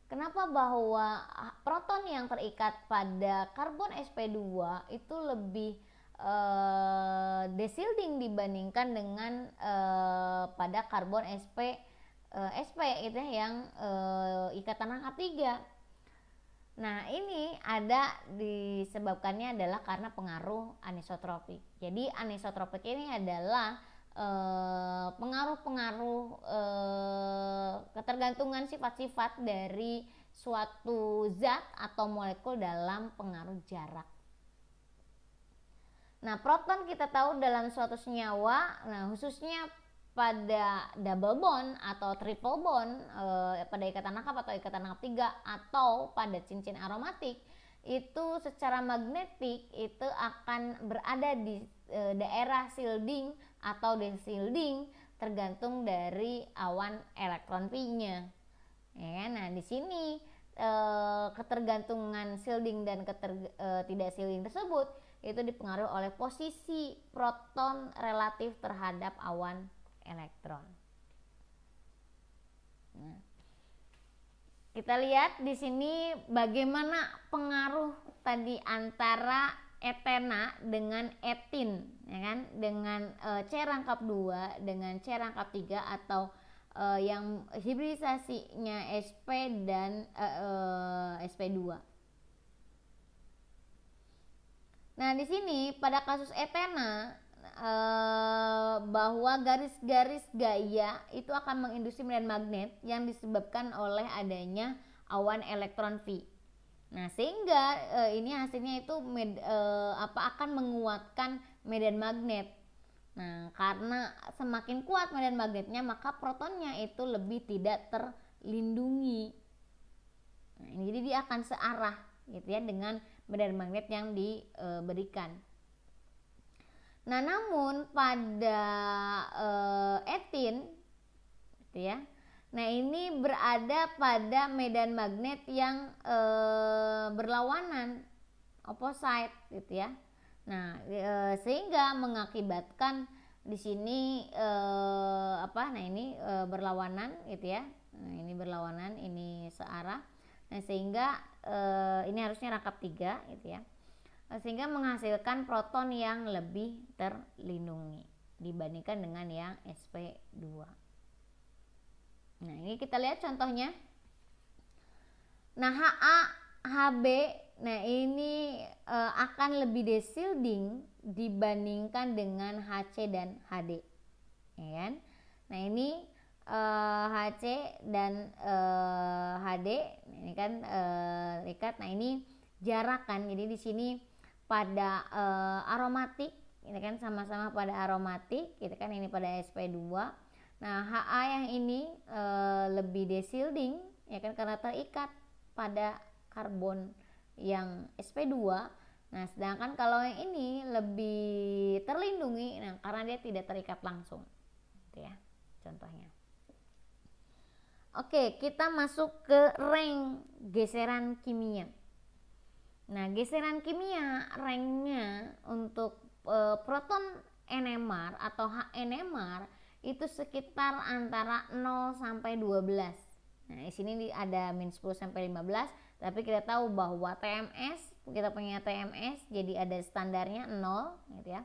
Kenapa bahwa proton yang terikat pada karbon SP2 itu lebih desilting dibandingkan dengan pada karbon SP itu yang ikatan rangkap 3. Nah, ini disebabkannya adalah karena pengaruh anisotropik. Jadi anisotropik ini adalah pengaruh-pengaruh ketergantungan sifat-sifat dari suatu zat atau molekul dalam pengaruh jarak. Nah, proton kita tahu dalam suatu senyawa, nah khususnya pada double bond atau triple bond, pada ikatan rangkap atau ikatan rangkap 3, atau pada cincin aromatik, itu secara magnetik itu akan berada di daerah shielding atau desilting tergantung dari awan elektron pi-nya. Ya, nah di sini ketergantungan shielding dan tidak shielding tersebut itu dipengaruhi oleh posisi proton relatif terhadap awan elektron. Nah, kita lihat di sini bagaimana pengaruh tadi antara etena dengan etin, ya kan? Dengan C rangkap 2 dengan C rangkap 3, atau yang hibridisasinya SP dan SP2. Nah, di sini pada kasus etena, bahwa garis-garis gaya itu akan mengindustri medan magnet yang disebabkan oleh adanya awan elektron V. Nah, sehingga ini hasilnya itu akan menguatkan medan magnet. Nah, karena semakin kuat medan magnetnya, maka protonnya itu lebih tidak terlindungi. Nah, ini jadi dia akan searah gitu ya dengan medan magnet yang diberikan. Nah, namun pada etin gitu ya. Nah, ini berada pada medan magnet yang berlawanan, opposite gitu ya. Nah, sehingga mengakibatkan di sini berlawanan gitu ya. Nah, ini berlawanan, ini searah. Nah, sehingga ini harusnya rangkap 3 gitu ya. Sehingga menghasilkan proton yang lebih terlindungi dibandingkan dengan yang SP2. Nah, ini kita lihat contohnya. Nah, Ha, Hb, nah ini akan lebih desilting dibandingkan dengan Hc dan Hd, ya kan? Nah, ini Hc dan Hd, ini kan ikat. Nah, ini jarak kan, jadi di sini pada aromatik, ini kan sama-sama pada aromatik, gitu kan, ini pada SP2. Nah, Ha yang ini lebih desilting, ya kan, karena terikat pada karbon yang SP2. Nah, sedangkan kalau yang ini lebih terlindungi, nah karena dia tidak terikat langsung, gitu ya, contohnya. Oke, kita masuk ke rank geseran kimia. Nah, geseran kimia ranknya untuk proton NMR atau HNMR itu sekitar antara 0 sampai 12. Nah, di sini ada min 10 sampai 15, tapi kita tahu bahwa TMS, kita punya TMS, jadi ada standarnya 0 gitu ya.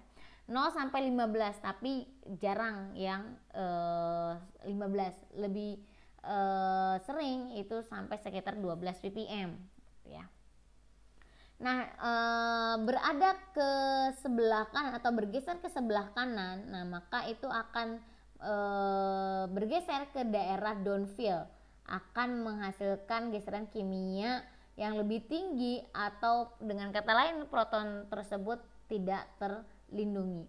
0 sampai 15, tapi jarang yang 15, lebih sering itu sampai sekitar 12 ppm ya. Nah, berada ke sebelah kanan atau bergeser ke sebelah kanan, nah maka itu akan bergeser ke daerah downfield, akan menghasilkan geseran kimia yang lebih tinggi, atau dengan kata lain proton tersebut tidak terlindungi.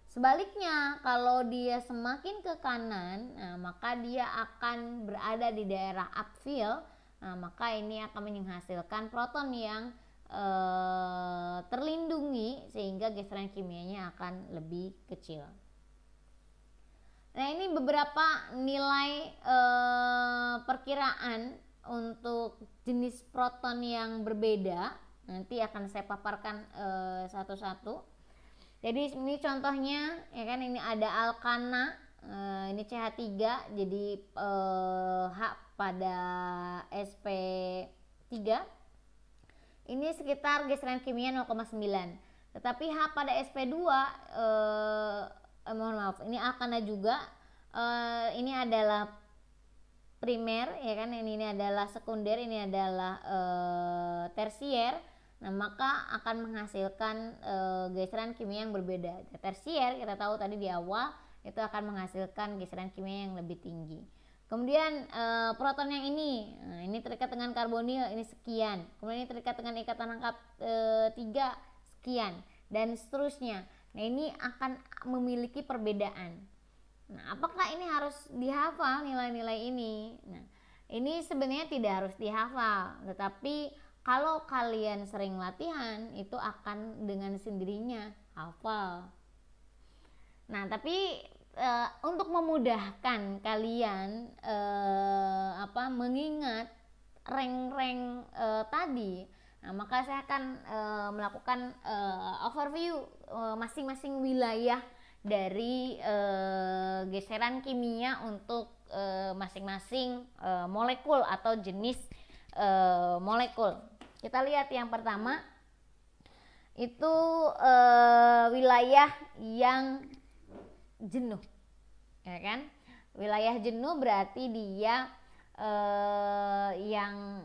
Sebaliknya, kalau dia semakin ke kanan, nah, maka dia akan berada di daerah upfield. Nah, maka ini akan menghasilkan proton yang terlindungi, sehingga geseran kimianya akan lebih kecil. Nah, ini beberapa nilai perkiraan untuk jenis proton yang berbeda. Nanti akan saya paparkan satu-satu. Jadi ini contohnya ya kan, ini ada alkana, ini CH3, jadi H pada sp3 ini sekitar geseran kimia 0,9, tetapi H pada sp2 mohon maaf, ini alkana juga, ini adalah primer ya kan, ini adalah sekunder, ini adalah tersier. Nah, maka akan menghasilkan geseran kimia yang berbeda. Tersier kita tahu tadi di awal itu akan menghasilkan geseran kimia yang lebih tinggi. Kemudian proton yang ini, nah, ini terikat dengan karbonil, ini sekian. Kemudian ini terikat dengan ikatan rangkap 3 sekian, dan seterusnya. Nah, ini akan memiliki perbedaan. Nah, apakah ini harus dihafal nilai-nilai ini? Nah, ini sebenarnya tidak harus dihafal, tetapi kalau kalian sering latihan itu akan dengan sendirinya hafal. Nah, tapi untuk memudahkan kalian mengingat rank-rank tadi, nah, maka saya akan melakukan overview masing-masing wilayah dari geseran kimia untuk masing-masing molekul atau jenis molekul. Kita lihat yang pertama itu wilayah yang jenuh, ya kan? Wilayah jenuh berarti dia yang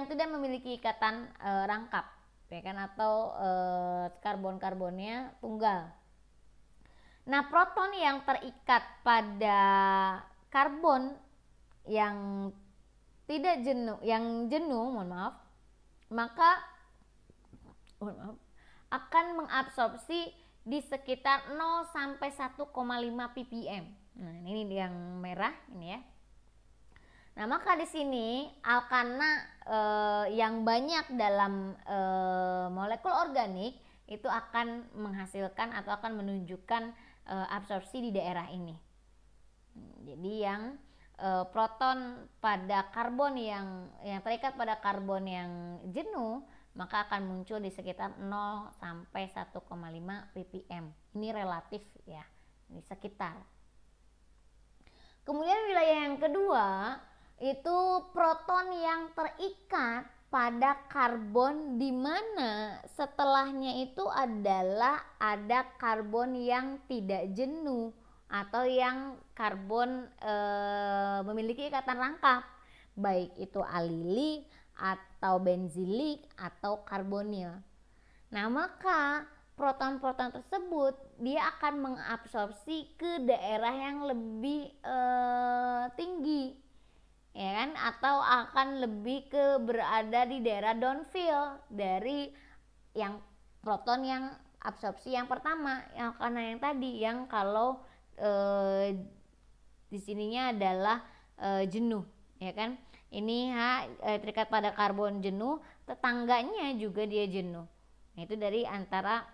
tidak memiliki ikatan rangkap, ya kan? Atau karbon-karbonnya tunggal. Nah, proton yang terikat pada karbon yang tidak jenuh, maka akan mengabsorpsi di sekitar 0 sampai 1,5 ppm. Nah, ini yang merah ini ya. Nah, maka di sini alkana yang banyak dalam molekul organik itu akan menghasilkan atau akan menunjukkan absorpsi di daerah ini. Jadi yang proton pada karbon yang terikat pada karbon yang jenuh, maka akan muncul di sekitar 0 sampai 1,5 ppm. Ini relatif ya, di sekitar. Kemudian wilayah yang kedua itu proton yang terikat pada karbon, di mana setelahnya itu adalah ada karbon yang tidak jenuh atau yang karbon memiliki ikatan rangkap, baik itu alilik atau benzilik atau karbonil. Nah, maka proton-proton tersebut dia akan mengabsorpsi ke daerah yang lebih tinggi, ya kan, atau akan lebih berada di daerah downfield dari yang proton yang absorpsi yang pertama, yang karena yang tadi yang kalau di sininya adalah jenuh, ya kan. Ini terikat pada karbon jenuh, tetangganya juga dia jenuh. Nah, itu dari antara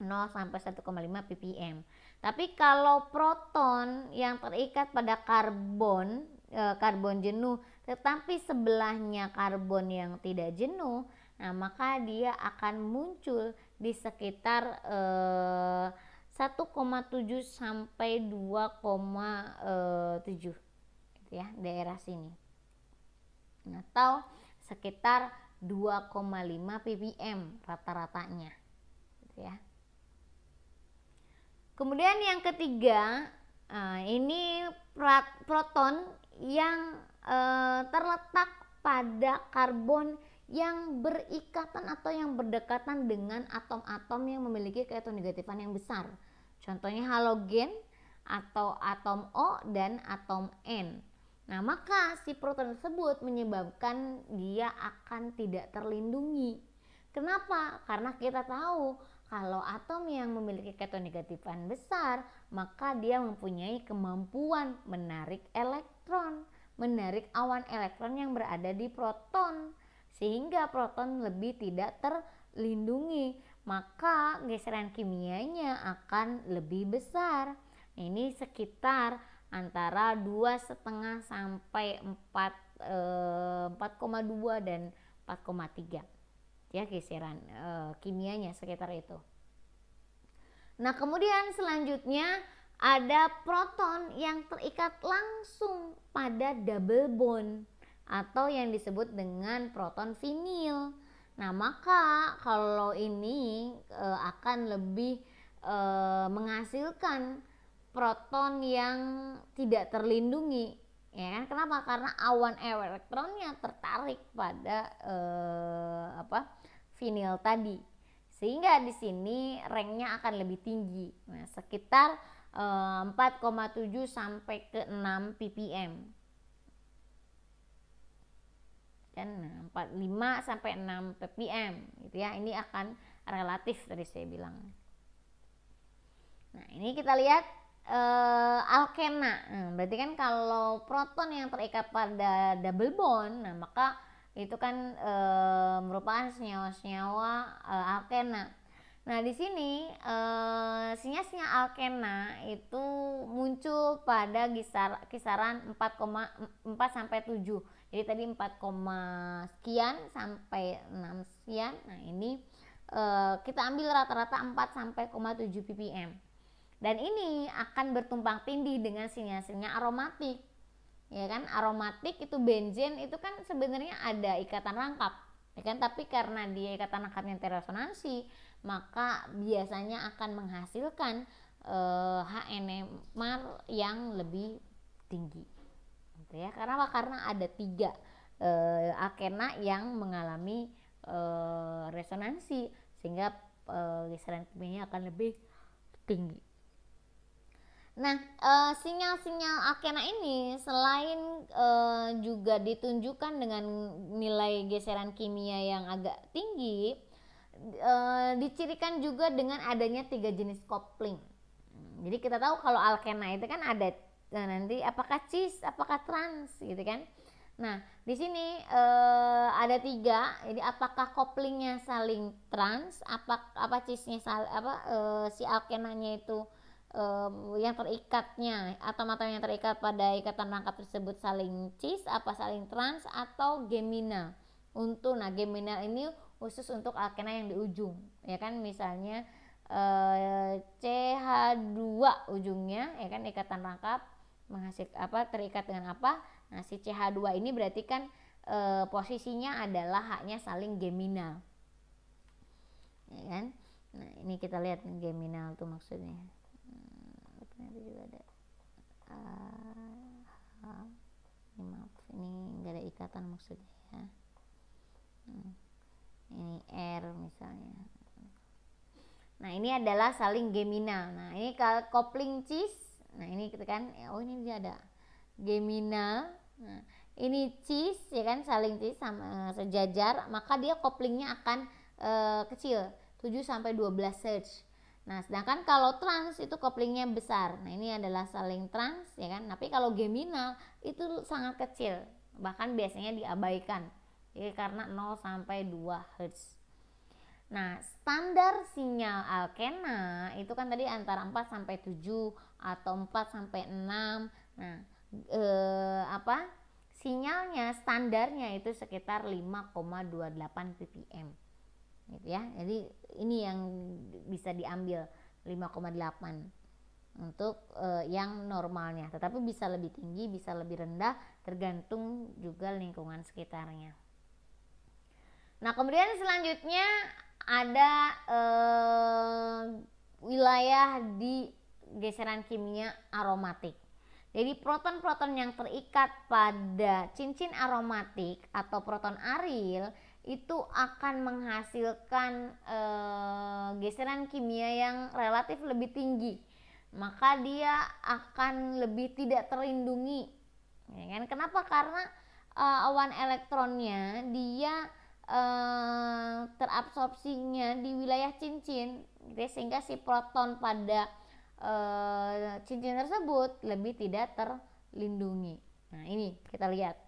0 sampai 1,5 ppm. Tapi kalau proton yang terikat pada karbon jenuh tetapi sebelahnya karbon yang tidak jenuh, nah maka dia akan muncul di sekitar 1,7 sampai 2,7 gitu ya, daerah sini. Atau sekitar 2,5 ppm rata-ratanya gitu ya. Kemudian yang ketiga, ini proton yang terletak pada karbon yang berikatan atau yang berdekatan dengan atom-atom yang memiliki keelektronegatifan yang besar. Contohnya halogen atau atom O dan atom N. Nah, maka si proton tersebut menyebabkan dia akan tidak terlindungi. Kenapa? Karena kita tahu kalau atom yang memiliki keelektronegatifan besar, maka dia mempunyai kemampuan menarik elektron, menarik awan elektron yang berada di proton, sehingga proton lebih tidak terlindungi, maka geseran kimianya akan lebih besar. Ini sekitar antara 2,5 sampai 4,2 dan 4,3 ya geseran kimianya sekitar itu. Nah, kemudian selanjutnya ada proton yang terikat langsung pada double bond atau yang disebut dengan proton vinil. Nah, maka kalau ini akan lebih menghasilkan proton yang tidak terlindungi, ya kan? Kenapa? Karena awan elektronnya tertarik pada vinil tadi, sehingga di sini ranknya akan lebih tinggi. Nah, sekitar 4,7 sampai ke 6 ppm. Dan 45 sampai 6 ppm gitu ya. Ini akan relatif tadi saya bilang. Nah, ini kita lihat alkena. Berarti kan kalau proton yang terikat pada double bond, nah maka itu kan merupakan senyawa-senyawa alkena. Nah, di sini senyawa alkena itu muncul pada kisaran 4 sampai 7. Jadi tadi 4, sekian sampai 6 sekian. Nah, ini kita ambil rata-rata 4 sampai 7 ppm. Dan ini akan bertumpang tindih dengan senyawa-senyawa aromatik. Ya kan, aromatik itu benzen itu kan sebenarnya ada ikatan rangkap, ya kan, tapi karena dia ikatan rangkapnya terresonansi, maka biasanya akan menghasilkan HNMR yang lebih tinggi. Gitu ya. Karena ada 3 alkena yang mengalami resonansi, sehingga geseran kimianya akan lebih tinggi. Nah, sinyal-sinyal alkena ini selain juga ditunjukkan dengan nilai geseran kimia yang agak tinggi, dicirikan juga dengan adanya 3 jenis kopling. Jadi kita tahu kalau alkena itu kan ada nanti apakah cis, apakah trans gitu kan. Nah, di sini ada 3. Jadi apakah koplingnya saling trans, apa cisnya si alkenanya itu yang terikatnya atom-atom yang terikat pada ikatan rangkap tersebut saling cis, apa saling trans atau geminal. Geminal ini khusus untuk alkena yang di ujung, ya kan, misalnya CH2 ujungnya, ya kan, ikatan rangkap menghasilkan terikat dengan apa. Nah, si CH2 ini berarti kan posisinya adalah haknya saling geminal, ya kan. Nah, ini kita lihat geminal itu maksudnya. Nanti juga ada maaf, ini enggak ada ikatan maksudnya ya. Ini R misalnya. Nah, ini adalah saling geminal. Nah, ini kalau kopling cis, nah ini kita kan, ini dia ada geminal. Nah, ini cis, ya kan, saling cis sama sejajar, maka dia koplingnya akan kecil, 7 sampai 12 Hz. Nah, sedangkan kalau trans itu koplingnya besar. Nah, ini adalah saling trans, ya kan. Tapi kalau geminal itu sangat kecil, bahkan biasanya diabaikan. Jadi karena 0 sampai 2 Hz. Nah, standar sinyal alkena itu kan tadi antara 4 sampai 7 atau 4 sampai 6. Nah, sinyalnya standarnya itu sekitar 5,28 ppm. Gitu ya. Jadi ini yang bisa diambil 5,8 untuk yang normalnya, tetapi bisa lebih tinggi, bisa lebih rendah, tergantung juga lingkungan sekitarnya. Nah, kemudian selanjutnya ada wilayah di geseran kimia aromatik. Jadi proton-proton yang terikat pada cincin aromatik atau proton aril itu akan menghasilkan geseran kimia yang relatif lebih tinggi, maka dia akan lebih tidak terlindungi, ya kan? Kenapa? Karena awan elektronnya dia terabsorpsinya di wilayah cincin, gitu, sehingga si proton pada cincin tersebut lebih tidak terlindungi. Nah, ini kita lihat.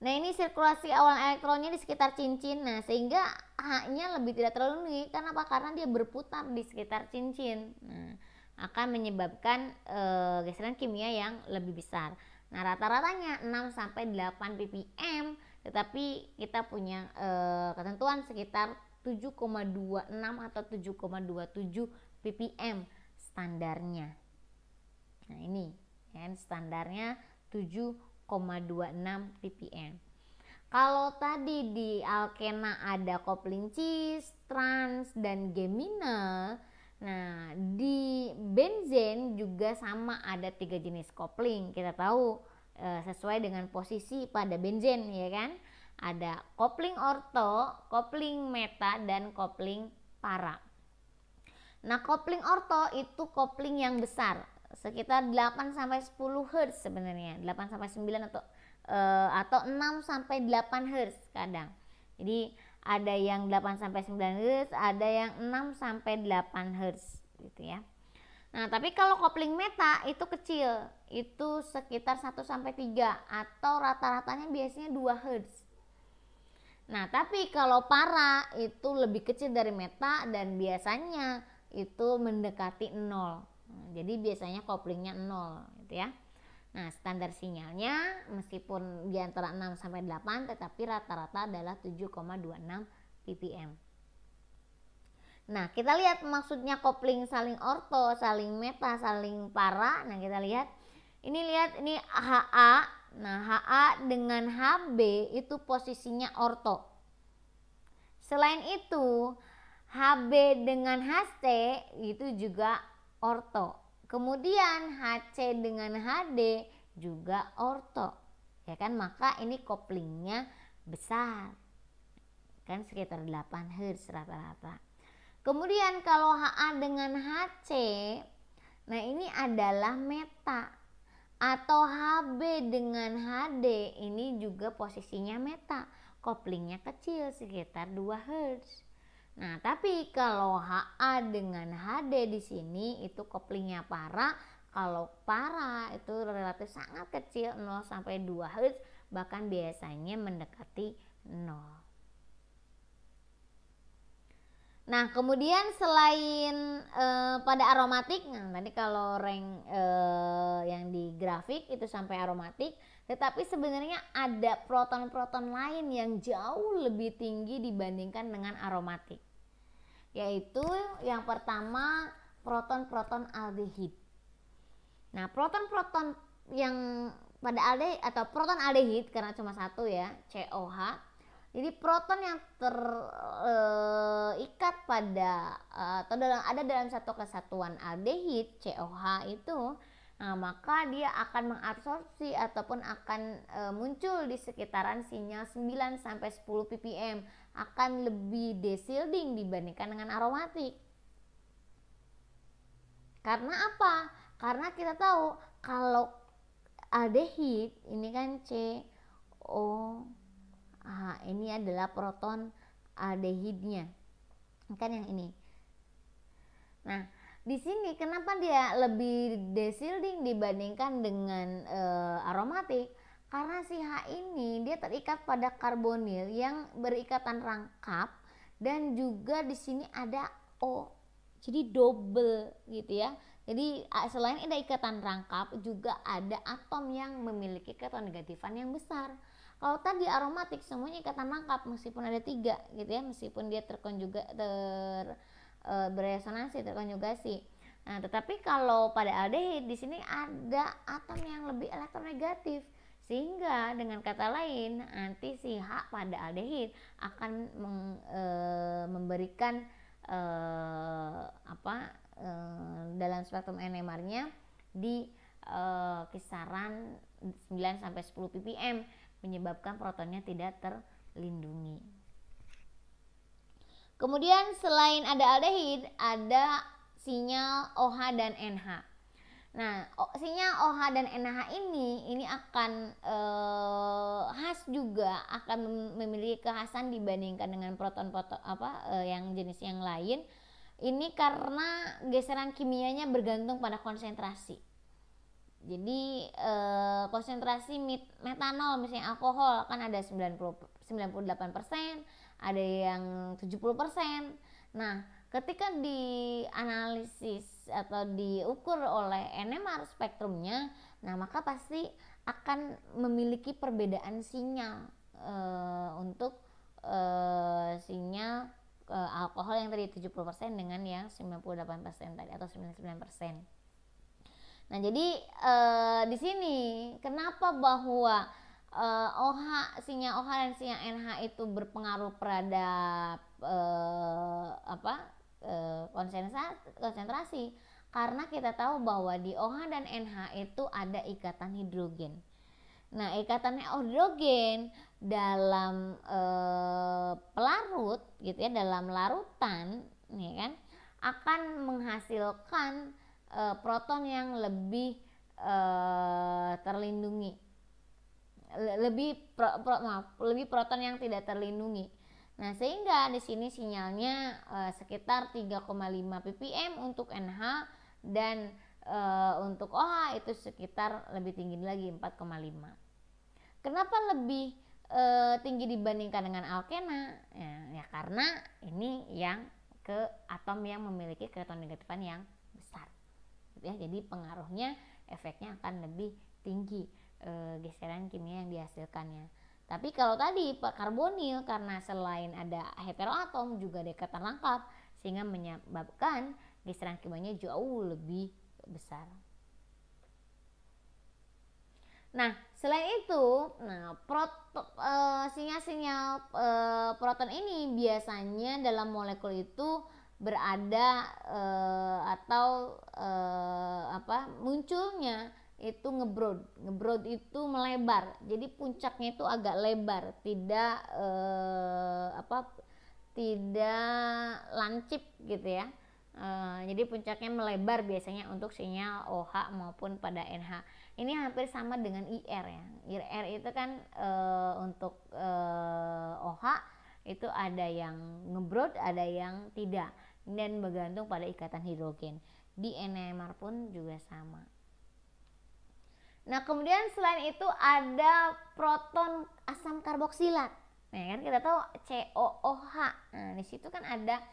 Nah, ini sirkulasi awan elektronnya di sekitar cincin. Nah, sehingga H-nya lebih tidak terlindungi. Kenapa? Karena dia berputar di sekitar cincin. Nah, akan menyebabkan geseran kimia yang lebih besar. Nah, rata-ratanya 6 sampai 8 ppm, tetapi kita punya ketentuan sekitar 7,26 atau 7,27 ppm standarnya. Nah, ini kan standarnya 7,26 ppm. Kalau tadi di alkena ada kopling cis, trans, dan geminal, nah di benzen juga sama, ada 3 jenis kopling. Kita tahu sesuai dengan posisi pada benzen, ya kan? Ada kopling orto, kopling meta, dan kopling para. Nah, kopling orto itu kopling yang besar, sekitar 8 sampai 10 Hz sebenarnya, 8 sampai 9 atau 6 sampai 8 Hz kadang. Jadi ada yang 8 sampai 9 Hz, ada yang 6 sampai 8 Hz gitu ya. Nah, tapi kalau kopling meta itu kecil, itu sekitar 1 sampai 3 atau rata-ratanya biasanya 2 Hz. Nah, tapi kalau para itu lebih kecil dari meta dan biasanya itu mendekati 0. Jadi biasanya koplingnya 0 gitu ya. Nah, standar sinyalnya meskipun di antara 6 sampai 8 tetapi rata-rata adalah 7,26 ppm. Nah, kita lihat maksudnya kopling saling orto, saling meta, saling para. Nah, kita lihat. Ini HA. Nah, HA dengan HB itu posisinya orto. Selain itu, HB dengan HC itu juga orto. Kemudian HC dengan HD juga orto. Ya kan? Maka ini koplingnya besar. Kan sekitar 8 Hz rata-rata. Kemudian kalau HA dengan HC, nah ini adalah meta. Atau HB dengan HD, ini juga posisinya meta. Koplingnya kecil sekitar 2 Hz. Nah, tapi kalau HA dengan HD di sini itu koplingnya para. Kalau para itu relatif sangat kecil, 0 sampai 2 Hz, bahkan biasanya mendekati 0. Nah, kemudian selain pada aromatik, nah tadi kalau rank yang di grafik itu sampai aromatik, tetapi sebenarnya ada proton-proton lain yang jauh lebih tinggi dibandingkan dengan aromatik. Yaitu yang pertama proton-proton aldehid. Nah, proton-proton yang pada aldehid atau proton aldehid karena cuma satu ya, COH. Jadi proton yang terikat pada atau ada dalam satu kesatuan aldehid COH itu, nah, maka dia akan mengabsorpsi ataupun akan muncul di sekitaran sinyal 9 sampai 10 ppm, akan lebih desilting dibandingkan dengan aromatik. Karena apa? Karena kita tahu kalau aldehid ini kan CO. Ini adalah proton aldehidnya, kan yang ini. Nah, di sini kenapa dia lebih desilting dibandingkan dengan aromatik? Karena si H ini dia terikat pada karbonil yang berikatan rangkap dan juga di sini ada O. Jadi double gitu ya. Jadi selain ada ikatan rangkap juga ada atom yang memiliki keton-negatifan yang besar. Kalau tadi aromatik semuanya ikatan rangkap meskipun ada 3 gitu ya, meskipun dia berresonansi, terkonjugasi. Nah, tetapi kalau pada aldehid di sini ada atom yang lebih elektronegatif, sehingga dengan kata lain nanti si H pada aldehid akan memberikan dalam spektrum NMR-nya di kisaran 9 sampai 10 ppm, menyebabkan protonnya tidak terlindungi. Kemudian selain ada aldehid, ada sinyal OH dan NH. Nah, sinyal OH dan NH ini akan khas juga, akan memiliki kekhasan dibandingkan dengan proton-proton yang jenis yang lain. Ini karena geseran kimianya bergantung pada konsentrasi. Jadi konsentrasi metanol misalnya alkohol kan ada 98%, ada yang 70%. Nah, ketika dianalisis atau diukur oleh NMR spektrumnya, nah maka pasti akan memiliki perbedaan sinyal untuk sinyal alkohol yang tadi 70% dengan yang 98% tadi atau 99%. Nah, jadi di sini kenapa bahwa sinyal OH dan sinyal NH itu berpengaruh terhadap konsentrasi, karena kita tahu bahwa di OH dan NH itu ada ikatan hidrogen. Nah, ikatan hidrogen dalam pelarut gitu ya, dalam larutan ya kan, akan menghasilkan proton yang lebih terlindungi, lebih proton yang tidak terlindungi. Nah, sehingga di sini sinyalnya sekitar 3,5 ppm untuk NH, dan untuk OH itu sekitar lebih tinggi lagi 4,5. Kenapa lebih tinggi dibandingkan dengan alkena? Ya karena ini yang atom yang memiliki keton-negatifan yang besar. Ya, jadi pengaruhnya, efeknya akan lebih tinggi geseran kimia yang dihasilkannya. Tapi kalau tadi karbonil, karena selain ada heteroatom juga ada ikatan lengkap, sehingga menyebabkan geseran kimianya jauh lebih besar. Nah, selain itu, sinyal-sinyal proton ini biasanya dalam molekul itu berada munculnya itu ngebrod itu melebar, jadi puncaknya itu agak lebar, tidak lancip gitu ya. Jadi puncaknya melebar biasanya untuk sinyal OH maupun pada NH. Ini hampir sama dengan IR ya. IR itu kan untuk OH itu ada yang ngebrod, ada yang tidak, dan bergantung pada ikatan hidrogen. Di NMR pun juga sama. Nah, kemudian selain itu ada proton asam karboksilat. Nah, kan kita tahu COOH. Nah, di situ kan ada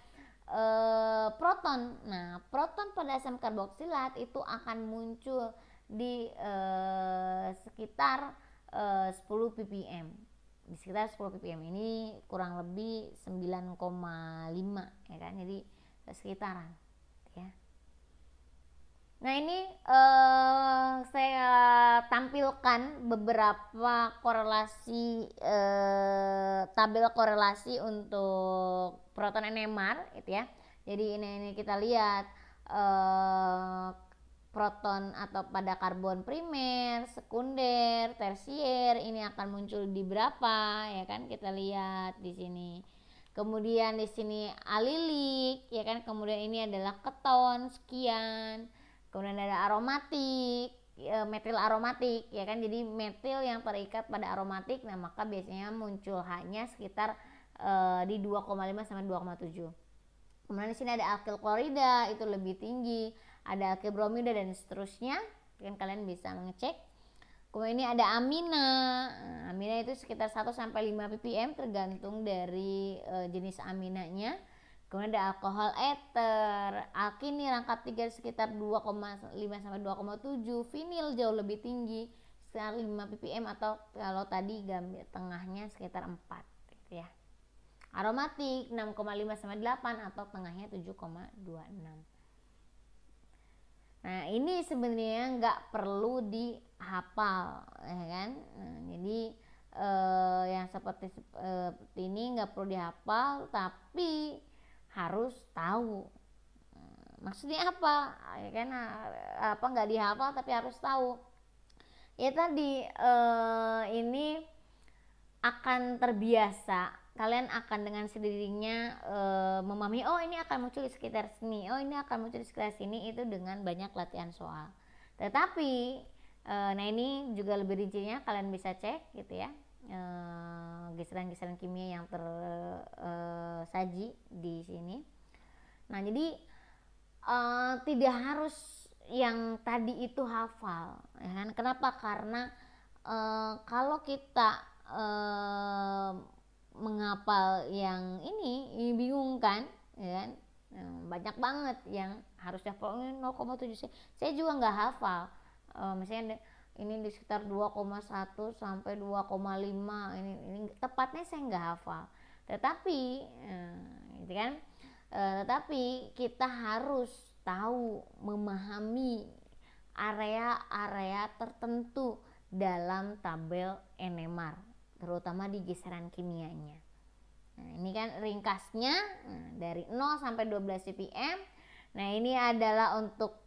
proton. Nah, proton pada asam karboksilat itu akan muncul di sekitar 10 ppm. Di sekitar 10 ppm ini kurang lebih 9,5 ya kan. Jadi sekitaran ya. Nah, ini saya tampilkan beberapa korelasi, tabel korelasi untuk proton NMR gitu ya. Jadi ini kita lihat proton atau pada karbon primer, sekunder, tersier ini akan muncul di berapa ya kan, kita lihat di sini. Kemudian di sini alilik ya kan, kemudian ini adalah keton sekian. Kemudian ada aromatik, metil aromatik ya kan, jadi metil yang terikat pada aromatik. Nah, maka biasanya muncul hanya sekitar di 2,5 sampai 2,7. Kemudian di sini ada alkyl klorida, itu lebih tinggi, ada alkyl bromida dan seterusnya, kan kalian bisa mengecek. Kemudian ini ada amina. Amina itu sekitar 1 sampai 5 ppm tergantung dari jenis aminanya. Kemudian ada alkohol eter, alkini rangkap 3 sekitar 2,5 sampai 2,7, vinil jauh lebih tinggi sekitar 5 ppm, atau kalau tadi gambar tengahnya sekitar 4 gitu ya. Aromatik 6,5 sampai 8 atau tengahnya 7,26. Nah, ini sebenarnya nggak perlu dihafal ya kan. Nah, jadi yang seperti ini nggak perlu dihafal, tapi harus tahu Maksudnya apa? Ya kan apa nggak dihafal tapi harus tahu. Ya tadi ini akan terbiasa, kalian akan dengan sendirinya memahami, oh ini akan muncul di sekitar sini, oh ini akan muncul di sekitar sini, itu dengan banyak latihan soal. Tetapi nah ini juga lebih rincinya kalian bisa cek gitu ya, geseran-geseran kimia yang tersaji di sini. Nah jadi tidak harus yang tadi itu hafal, ya kan? Kenapa? Karena kalau kita menghafal yang ini bingung kan, ya kan? Banyak banget yang harus hafal 0,7. Saya juga nggak hafal. Misalnya ini di sekitar 2,1 sampai 2,5, ini tepatnya saya nggak hafal. Tetapi gitu kan? Tetapi kita harus tahu memahami area-area tertentu dalam tabel NMR, terutama di geseran kimianya. Nah, ini kan ringkasnya dari 0 sampai 12 ppm. Nah, ini adalah untuk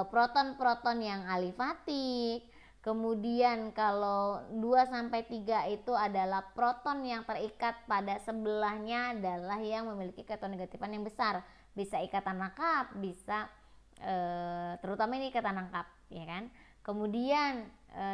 proton-proton yang alifatik. Kemudian kalau 2 sampai 3 itu adalah proton yang terikat pada sebelahnya adalah yang memiliki ketonegativan yang besar. Bisa ikatan rangkap, bisa terutama ini ikatan rangkap, ya kan? Kemudian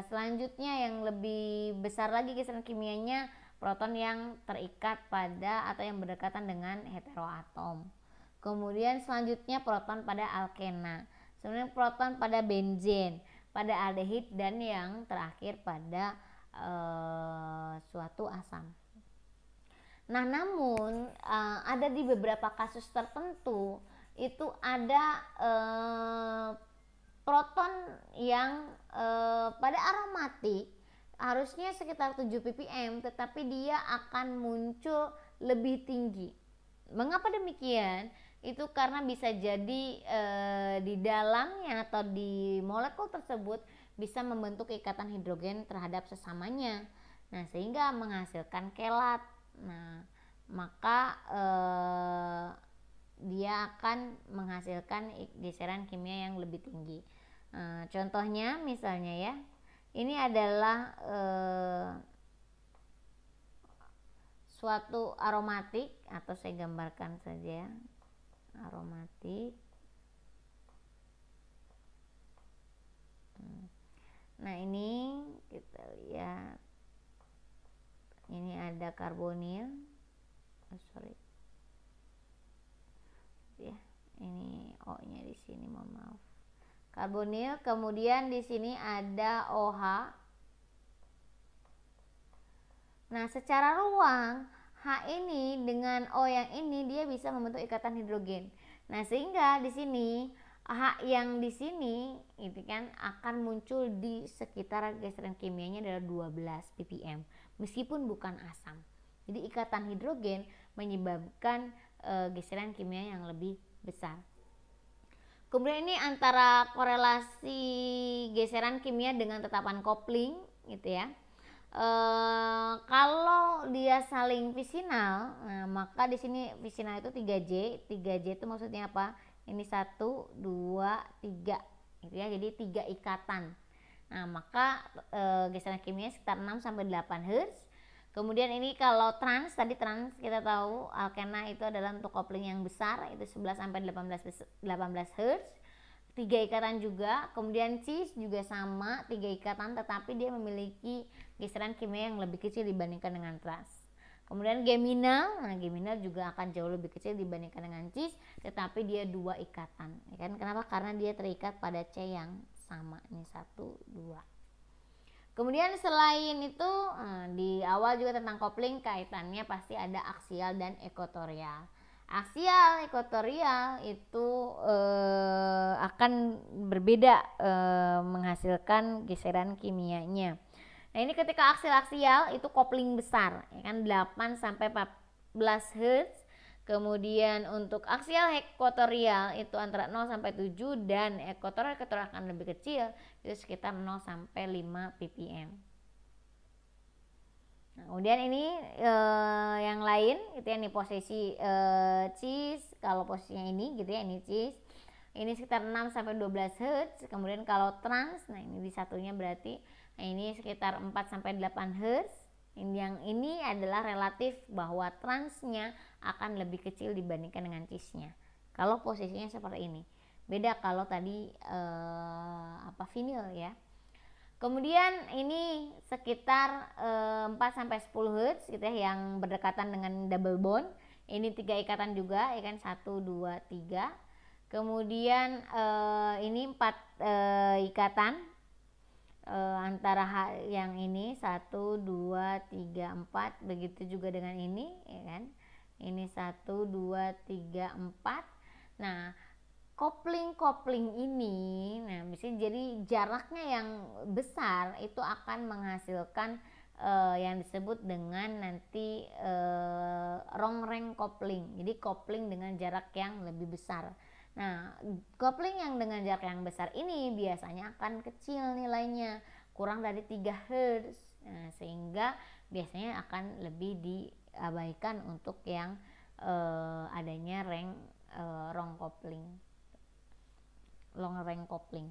selanjutnya yang lebih besar lagi geseran kimianya, proton yang terikat pada atau yang berdekatan dengan heteroatom. Kemudian selanjutnya proton pada alkena, kemudian proton pada benzen, pada aldehid, dan yang terakhir pada suatu asam. Nah, namun ada di beberapa kasus tertentu itu ada proton yang pada aromatik harusnya sekitar 7 ppm, tetapi dia akan muncul lebih tinggi. Mengapa demikian? Itu karena bisa jadi di dalamnya atau di molekul tersebut bisa membentuk ikatan hidrogen terhadap sesamanya. Nah, sehingga menghasilkan kelat. Nah, maka dia akan menghasilkan geseran kimia yang lebih tinggi. Contohnya misalnya ya, ini adalah suatu aromatik, atau saya gambarkan saja aromatik. Nah, ini kita lihat, ini ada karbonil, ya, ini O nya di sini, mohon maaf, karbonil. Kemudian di sini ada OH. Nah, secara ruang H ini dengan O yang ini dia bisa membentuk ikatan hidrogen. Nah, sehingga di sini H yang di sini itu kan akan muncul di sekitar geseran kimianya adalah 12 ppm meskipun bukan asam. Jadi ikatan hidrogen menyebabkan geseran kimia yang lebih besar. Kemudian ini antara korelasi geseran kimia dengan tetapan kopling gitu ya. Kalau dia saling fisinal, nah maka di sini fisinal itu 3J. 3J itu maksudnya apa? Ini 1, 2, 3 gitu ya. Jadi 3 ikatan. Nah, maka geseran kimia sekitar 6 sampai 8 Hz. Kemudian ini kalau trans, tadi trans kita tahu alkena itu adalah untuk kopling yang besar, itu 11 sampai 18 Hz. 3 ikatan juga. Kemudian cis juga sama, 3 ikatan, tetapi dia memiliki geseran kimia yang lebih kecil dibandingkan dengan trans. Kemudian geminal, nah geminal juga akan jauh lebih kecil dibandingkan dengan cis, tetapi dia 2 ikatan, ya kan? Kenapa? Karena dia terikat pada C yang sama, ini 1, 2. Kemudian selain itu di awal juga tentang kopling, kaitannya pasti ada aksial dan ekuatorial. Aksial, ekuatorial itu akan berbeda menghasilkan geseran kimianya. Nah, ini ketika aksial itu kopling besar, ya kan, 8 sampai 14 Hz. Kemudian untuk aksial ekuatorial itu antara 0 sampai 7, dan ekuatorial akan lebih kecil, itu sekitar 0 sampai 5 ppm. Nah, kemudian ini yang lain itu yang di posisi cis, kalau posisinya ini gitu ya, ini cis. ini sekitar 6 sampai 12 Hz. Kemudian kalau trans, nah ini di satunya berarti, nah ini sekitar 4 sampai 8 Hz. Yang ini adalah relatif bahwa transnya akan lebih kecil dibandingkan dengan cisnya. Kalau posisinya seperti ini. Beda kalau tadi vinil ya. Kemudian ini sekitar 4 sampai 10 Hz gitu ya, yang berdekatan dengan double bond. Ini 3 ikatan juga ya kan, 1 2 3. Kemudian ini 4 ikatan antara yang ini 1 2 3 4, begitu juga dengan ini ya kan. Ini 1 2 3 4. Nah, kopling ini, nah bisa jadi jaraknya yang besar itu akan menghasilkan yang disebut dengan nanti long range kopling. Jadi kopling dengan jarak yang lebih besar. Nah, kopling yang dengan jarak yang besar ini biasanya akan kecil nilainya, kurang dari 3 Hz. Nah, sehingga biasanya akan lebih diabaikan untuk yang adanya long range kopling.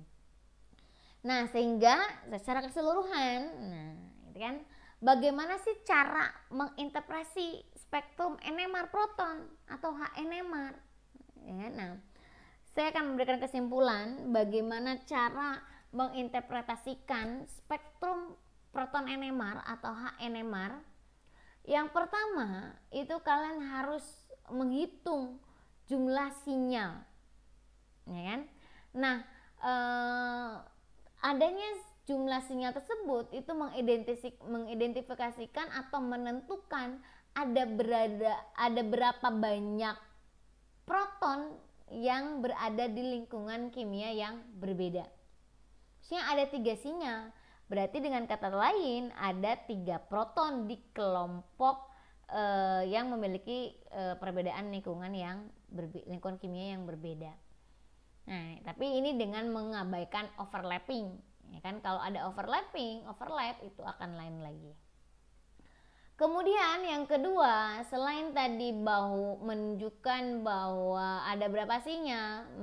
Nah, sehingga secara keseluruhan, nah itu kan bagaimana sih cara menginterpretasi spektrum NMR proton atau HNMR ya. Nah, saya akan memberikan kesimpulan bagaimana cara menginterpretasikan spektrum proton NMR atau HNMR. Yang pertama itu kalian harus menghitung jumlah sinyal ya kan. Nah, adanya jumlah sinyal tersebut itu mengidentifikasikan atau menentukan ada berapa banyak proton yang berada di lingkungan kimia yang berbeda. Maksudnya ada 3 sinyal, berarti dengan kata lain ada 3 proton di kelompok yang memiliki perbedaan lingkungan kimia yang berbeda. Nah, tapi ini dengan mengabaikan overlapping ya kan. Kalau ada overlap itu akan lain lagi. Kemudian yang kedua, selain tadi menunjukkan bahwa ada berapa sinyal,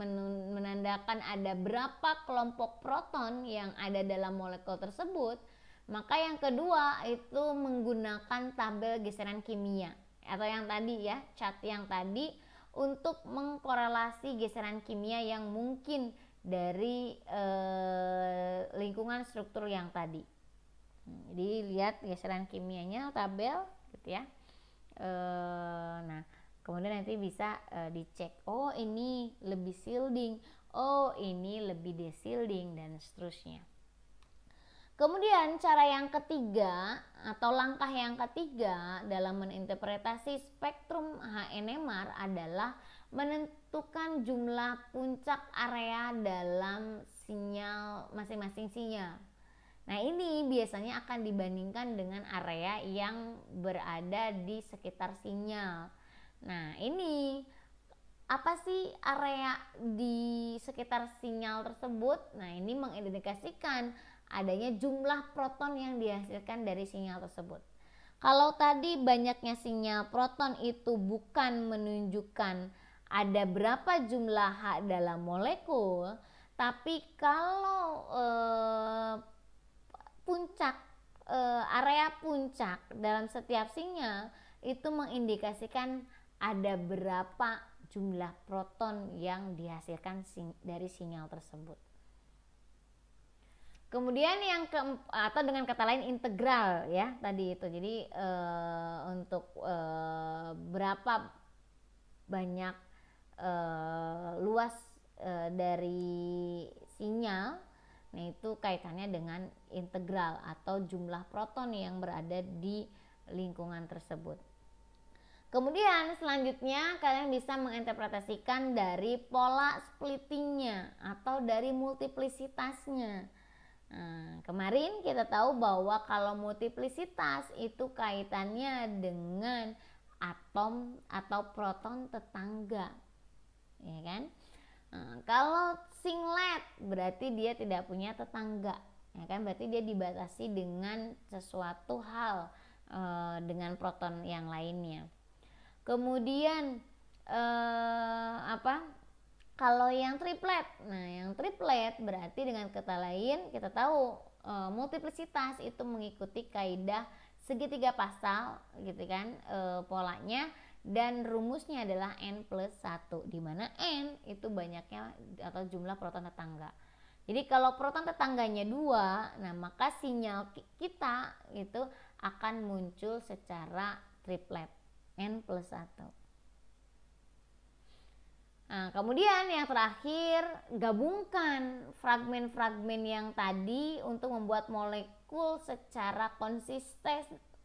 menandakan ada berapa kelompok proton yang ada dalam molekul tersebut, maka yang kedua itu menggunakan tabel geseran kimia atau yang tadi ya, chart yang tadi, untuk mengkorelasi geseran kimia yang mungkin dari lingkungan struktur yang tadi. Jadi lihat geseran kimianya, tabel gitu ya. Nah, kemudian nanti bisa dicek, oh ini lebih shielding, oh ini lebih deshielding, dan seterusnya. Kemudian cara yang ketiga atau langkah yang ketiga dalam menginterpretasi spektrum HNMR adalah menentukan jumlah puncak area dalam sinyal masing-masing sinyal. Nah, ini biasanya akan dibandingkan dengan area yang berada di sekitar sinyal. Nah, ini apa sih area di sekitar sinyal tersebut? Nah, ini mengindikasikan adanya jumlah proton yang dihasilkan dari sinyal tersebut. Kalau tadi banyaknya sinyal proton itu bukan menunjukkan ada berapa jumlah H dalam molekul, tapi kalau area puncak dalam setiap sinyal itu mengindikasikan ada berapa jumlah proton yang dihasilkan dari sinyal tersebut. Kemudian yang atau dengan kata lain integral ya tadi itu. Jadi untuk berapa banyak luas dari sinyal, nah itu kaitannya dengan integral atau jumlah proton yang berada di lingkungan tersebut. Kemudian selanjutnya kalian bisa menginterpretasikan dari pola splittingnya atau dari multiplisitasnya. Nah, kemarin kita tahu bahwa kalau multiplisitas itu kaitannya dengan atom atau proton tetangga, ya kan? Nah, kalau singlet berarti dia tidak punya tetangga, ya kan? Berarti dia dibatasi dengan sesuatu hal dengan proton yang lainnya. Kemudian Kalau yang triplet, nah yang triplet berarti dengan kata lain kita tahu multiplicitas itu mengikuti kaidah segitiga pascal gitu kan, polanya, dan rumusnya adalah n plus 1, di mana n itu banyaknya atau jumlah proton tetangga. Jadi kalau proton tetangganya 2, nah maka sinyal kita itu akan muncul secara triplet n plus 1. Nah, kemudian yang terakhir, gabungkan fragmen-fragmen yang tadi untuk membuat molekul secara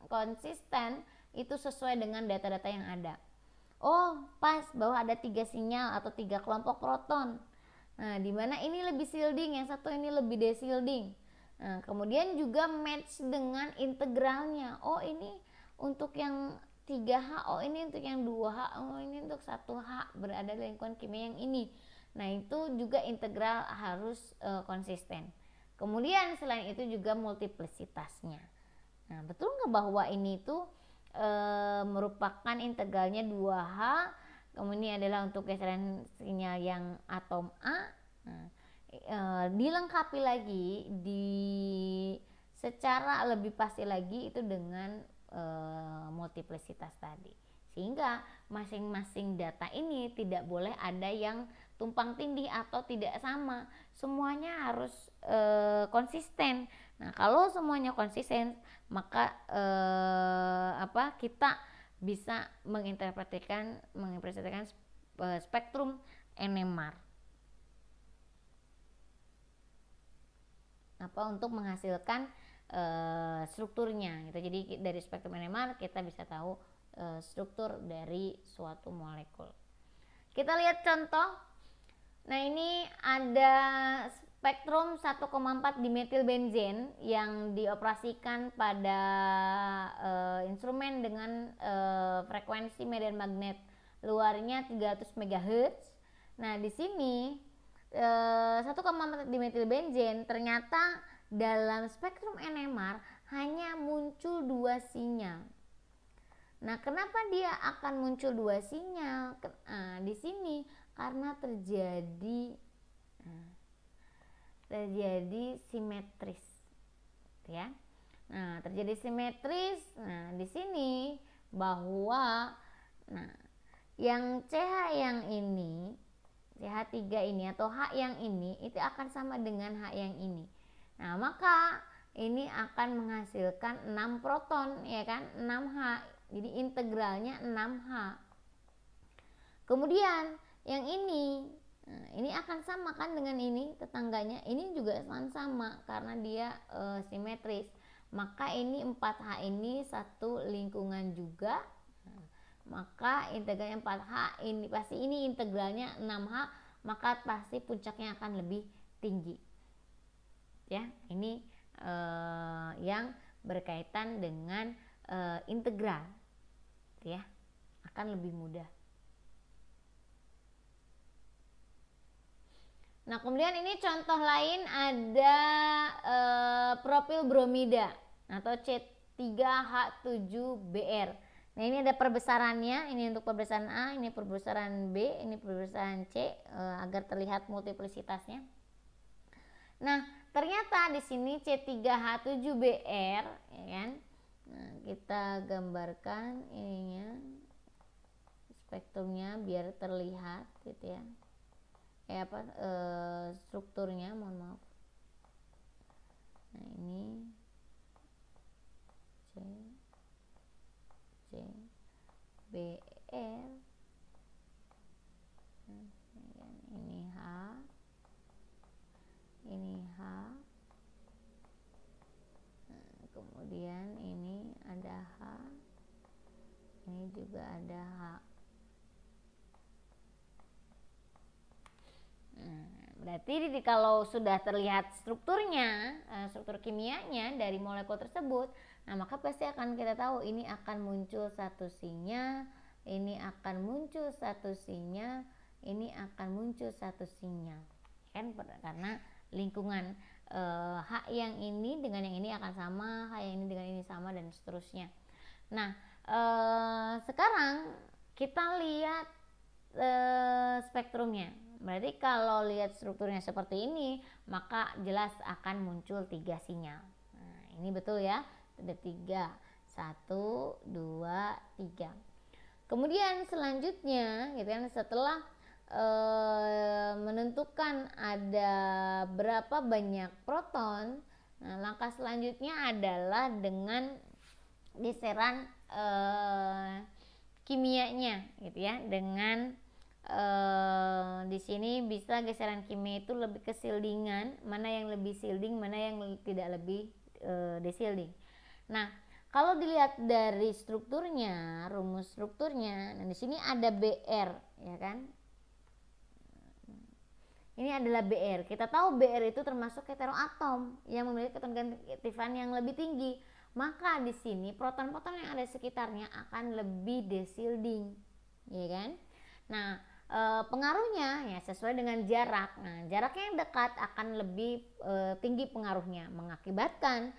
konsisten itu sesuai dengan data-data yang ada. Oh, pas bahwa ada 3 sinyal atau 3 kelompok proton. Nah, dimana ini lebih shielding, yang satu ini lebih deshielding. Nah, kemudian juga match dengan integralnya. Oh, ini untuk yang 3H, oh ini untuk yang 2H, oh ini untuk 1H berada di lingkungan kimia yang ini. Nah, itu juga integral harus konsisten. Kemudian selain itu juga multiplicitasnya. Nah, betul nggak bahwa ini tuh merupakan integralnya 2H, kemudian adalah untuk geseran sinyal yang atom A. Nah, dilengkapi lagi secara lebih pasti lagi itu dengan multiplicitas tadi, sehingga masing-masing data ini tidak boleh ada yang tumpang tindih atau tidak sama, semuanya harus konsisten. Nah, kalau semuanya konsisten maka kita bisa menginterpretasikan spektrum NMR untuk menghasilkan strukturnya gitu. Jadi dari spektrum NMR kita bisa tahu struktur dari suatu molekul. Kita lihat contoh. Nah, ini ada spektrum 1,4 dimetilbenzen yang dioperasikan pada instrumen dengan frekuensi medan magnet luarnya 300 MHz. Nah, di sini 1,4 dimetilbenzen ternyata dalam spektrum NMR hanya muncul 2 sinyal. Nah, kenapa dia akan muncul 2 sinyal? Di sini karena terjadi simetris, ya. Nah, terjadi simetris. Nah, di sini bahwa yang CH yang ini, CH3 ini atau H yang ini itu akan sama dengan H yang ini. Nah, maka ini akan menghasilkan 6 proton, ya kan? 6H. Jadi integralnya 6H. Kemudian yang ini akan sama kan dengan ini tetangganya. Ini juga akan sama karena dia simetris. Maka ini 4H ini satu lingkungan juga. Maka integralnya 4H ini pasti ini integralnya 6H, maka pasti puncaknya akan lebih tinggi. Ya, ini yang berkaitan dengan integral, ya, akan lebih mudah. Nah, kemudian ini contoh lain ada propil bromida atau C3H7Br. Nah, ini ada perbesarannya, ini untuk perbesaran A, ini perbesaran B, ini perbesaran C, agar terlihat multiplicitasnya. Nah, ternyata di sini C3H7Br, ya kan? Nah, kita gambarkan ininya, spektrumnya biar terlihat gitu ya. Strukturnya, mohon maaf. Nah, ini CBR. Ini H. Ini H. Kemudian ini ada H. Ini juga ada H. Berarti kalau sudah terlihat strukturnya, struktur kimianya dari molekul tersebut, nah maka pasti akan kita tahu ini akan muncul satu sinyal, ini akan muncul satu sinyal, ini akan muncul satu sinyal, kan? Karena lingkungan H yang ini dengan yang ini akan sama, H yang ini dengan ini sama, dan seterusnya. Nah, sekarang kita lihat spektrumnya. berarti kalau lihat strukturnya seperti ini, maka jelas akan muncul 3 sinyal. Nah, ini betul ya, ada 3, 1, 2, 3. Kemudian selanjutnya, gitu kan, setelah menentukan ada berapa banyak proton, nah langkah selanjutnya adalah dengan geseran kimianya, gitu ya, dengan di sini bisa geseran kimia itu lebih ke shieldingan, mana yang lebih shielding, mana yang tidak lebih deshielding. Nah, kalau dilihat dari strukturnya, rumus strukturnya, nah di sini ada Br, ya kan? Ini adalah Br. Kita tahu Br itu termasuk heteroatom yang memiliki ketergantifan yang lebih tinggi. Maka di sini proton-proton yang ada di sekitarnya akan lebih deshielding, ya kan? Nah, pengaruhnya ya sesuai dengan jarak. Nah, jaraknya yang dekat akan lebih tinggi pengaruhnya, mengakibatkan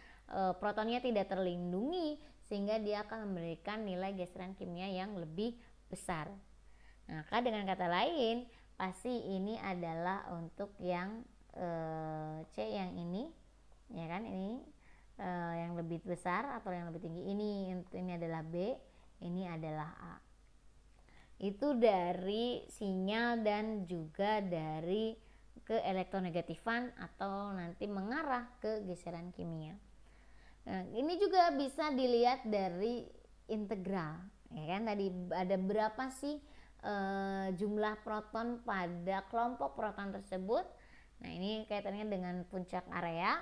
protonnya tidak terlindungi sehingga dia akan memberikan nilai geseran kimia yang lebih besar. Nah, dengan kata lain, pasti ini adalah untuk yang C yang ini, ya kan? Ini yang lebih besar atau yang lebih tinggi. Ini adalah B, ini adalah A. Itu dari sinyal dan juga dari keelektronegatifan atau nanti mengarah ke geseran kimia. Nah, ini juga bisa dilihat dari integral, ya kan? Tadi ada berapa sih jumlah proton pada kelompok proton tersebut. Nah, ini kaitannya dengan puncak area.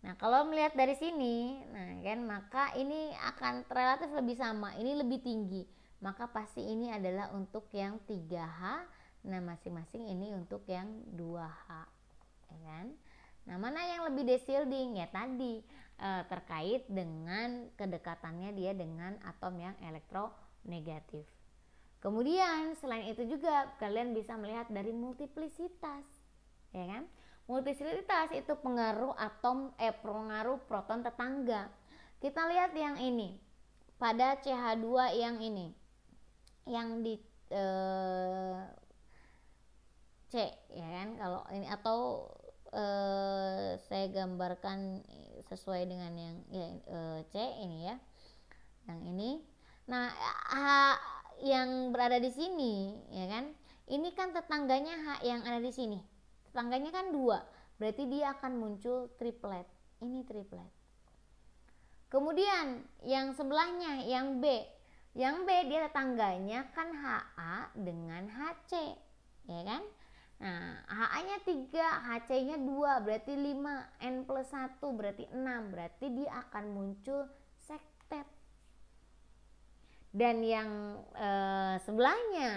Nah, kalau melihat dari sini, nah kan, maka ini akan relatif lebih sama, ini lebih tinggi. Maka pasti ini adalah untuk yang 3H, nah masing-masing ini untuk yang 2H, ya kan? Nah, mana yang lebih deshielding? Ya tadi terkait dengan kedekatannya dia dengan atom yang elektronegatif. Kemudian selain itu juga kalian bisa melihat dari multiplisitas, ya kan? Multiplisitas itu pengaruh pengaruh proton tetangga. Kita lihat yang ini pada CH2 yang ini, yang di C, ya kan? Kalau ini atau saya gambarkan sesuai dengan yang C ini ya, yang ini. Nah, yang berada di sini, ya kan? Ini kan tetangganya H yang ada di sini. Tetangganya kan 2, berarti dia akan muncul triplet. Ini triplet. Kemudian yang sebelahnya, yang B. Yang B dia tetangganya kan HA dengan HC, ya kan? Nah, HA-nya 3, HC-nya 2, berarti 5, N+1 berarti 6, berarti dia akan muncul sektet. Dan yang sebelahnya,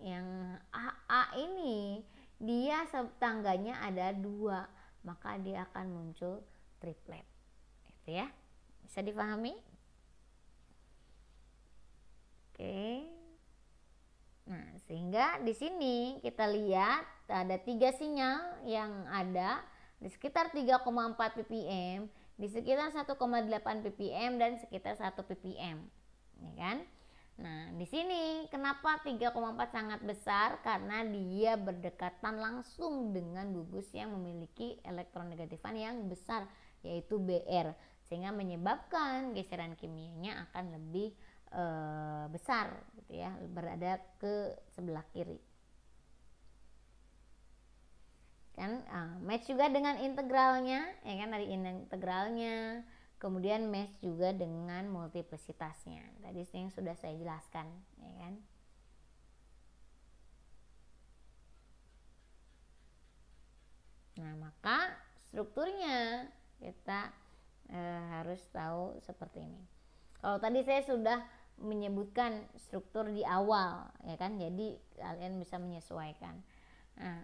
yang AA ini, dia tetangganya ada 2, maka dia akan muncul triplet. Itu ya, bisa dipahami? Oke. Nah, sehingga di sini kita lihat ada 3 sinyal yang ada di sekitar 3,4 ppm, di sekitar 1,8 ppm dan sekitar 1 ppm, ya kan? Nah, di sini kenapa 3,4 sangat besar? Karena dia berdekatan langsung dengan gugus yang memiliki elektronegatifan yang besar, yaitu Br, sehingga menyebabkan geseran kimianya akan lebih besar, gitu ya, berada ke sebelah kiri. Kan match juga dengan integralnya, ya kan, dari integralnya. Kemudian match juga dengan multiplisitasnya. Tadi yang sudah saya jelaskan, ya kan. Nah, maka strukturnya kita harus tahu seperti ini. Kalau tadi saya sudah menyebutkan struktur di awal, ya kan, jadi kalian bisa menyesuaikan. Nah,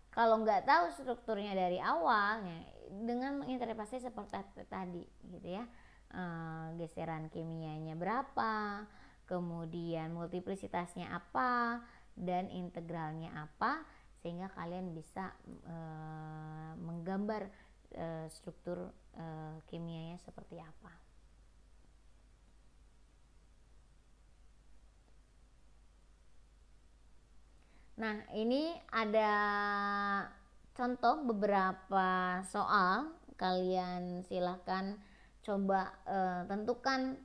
kalau nggak tahu strukturnya dari awal, ya, dengan menginterpretasi seperti tadi, gitu ya, geseran kimianya berapa, kemudian multiplisitasnya apa, dan integralnya apa, sehingga kalian bisa menggambar struktur kimianya seperti apa. Nah, ini ada contoh beberapa soal. Kalian silahkan coba tentukan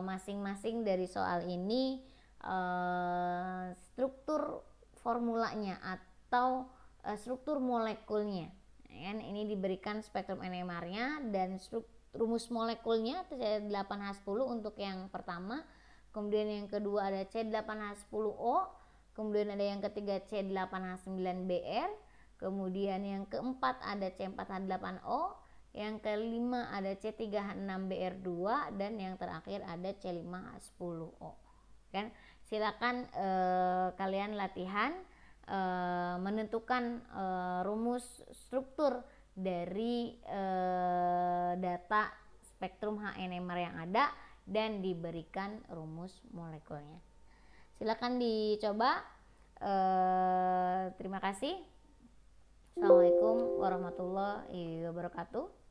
masing-masing dari soal ini struktur formulanya atau struktur molekulnya. Kan ini diberikan spektrum NMR-nya dan rumus molekulnya C8H10 untuk yang pertama, kemudian yang kedua ada C8H10O, kemudian ada yang ketiga C8H9Br, kemudian yang keempat ada C4H8O, yang kelima ada C3H6Br2, dan yang terakhir ada C5H10O. Kan silakan kalian latihan menentukan rumus struktur dari data spektrum HNMR yang ada dan diberikan rumus molekulnya. Silakan dicoba. Terima kasih. Assalamualaikum warahmatullahi wabarakatuh.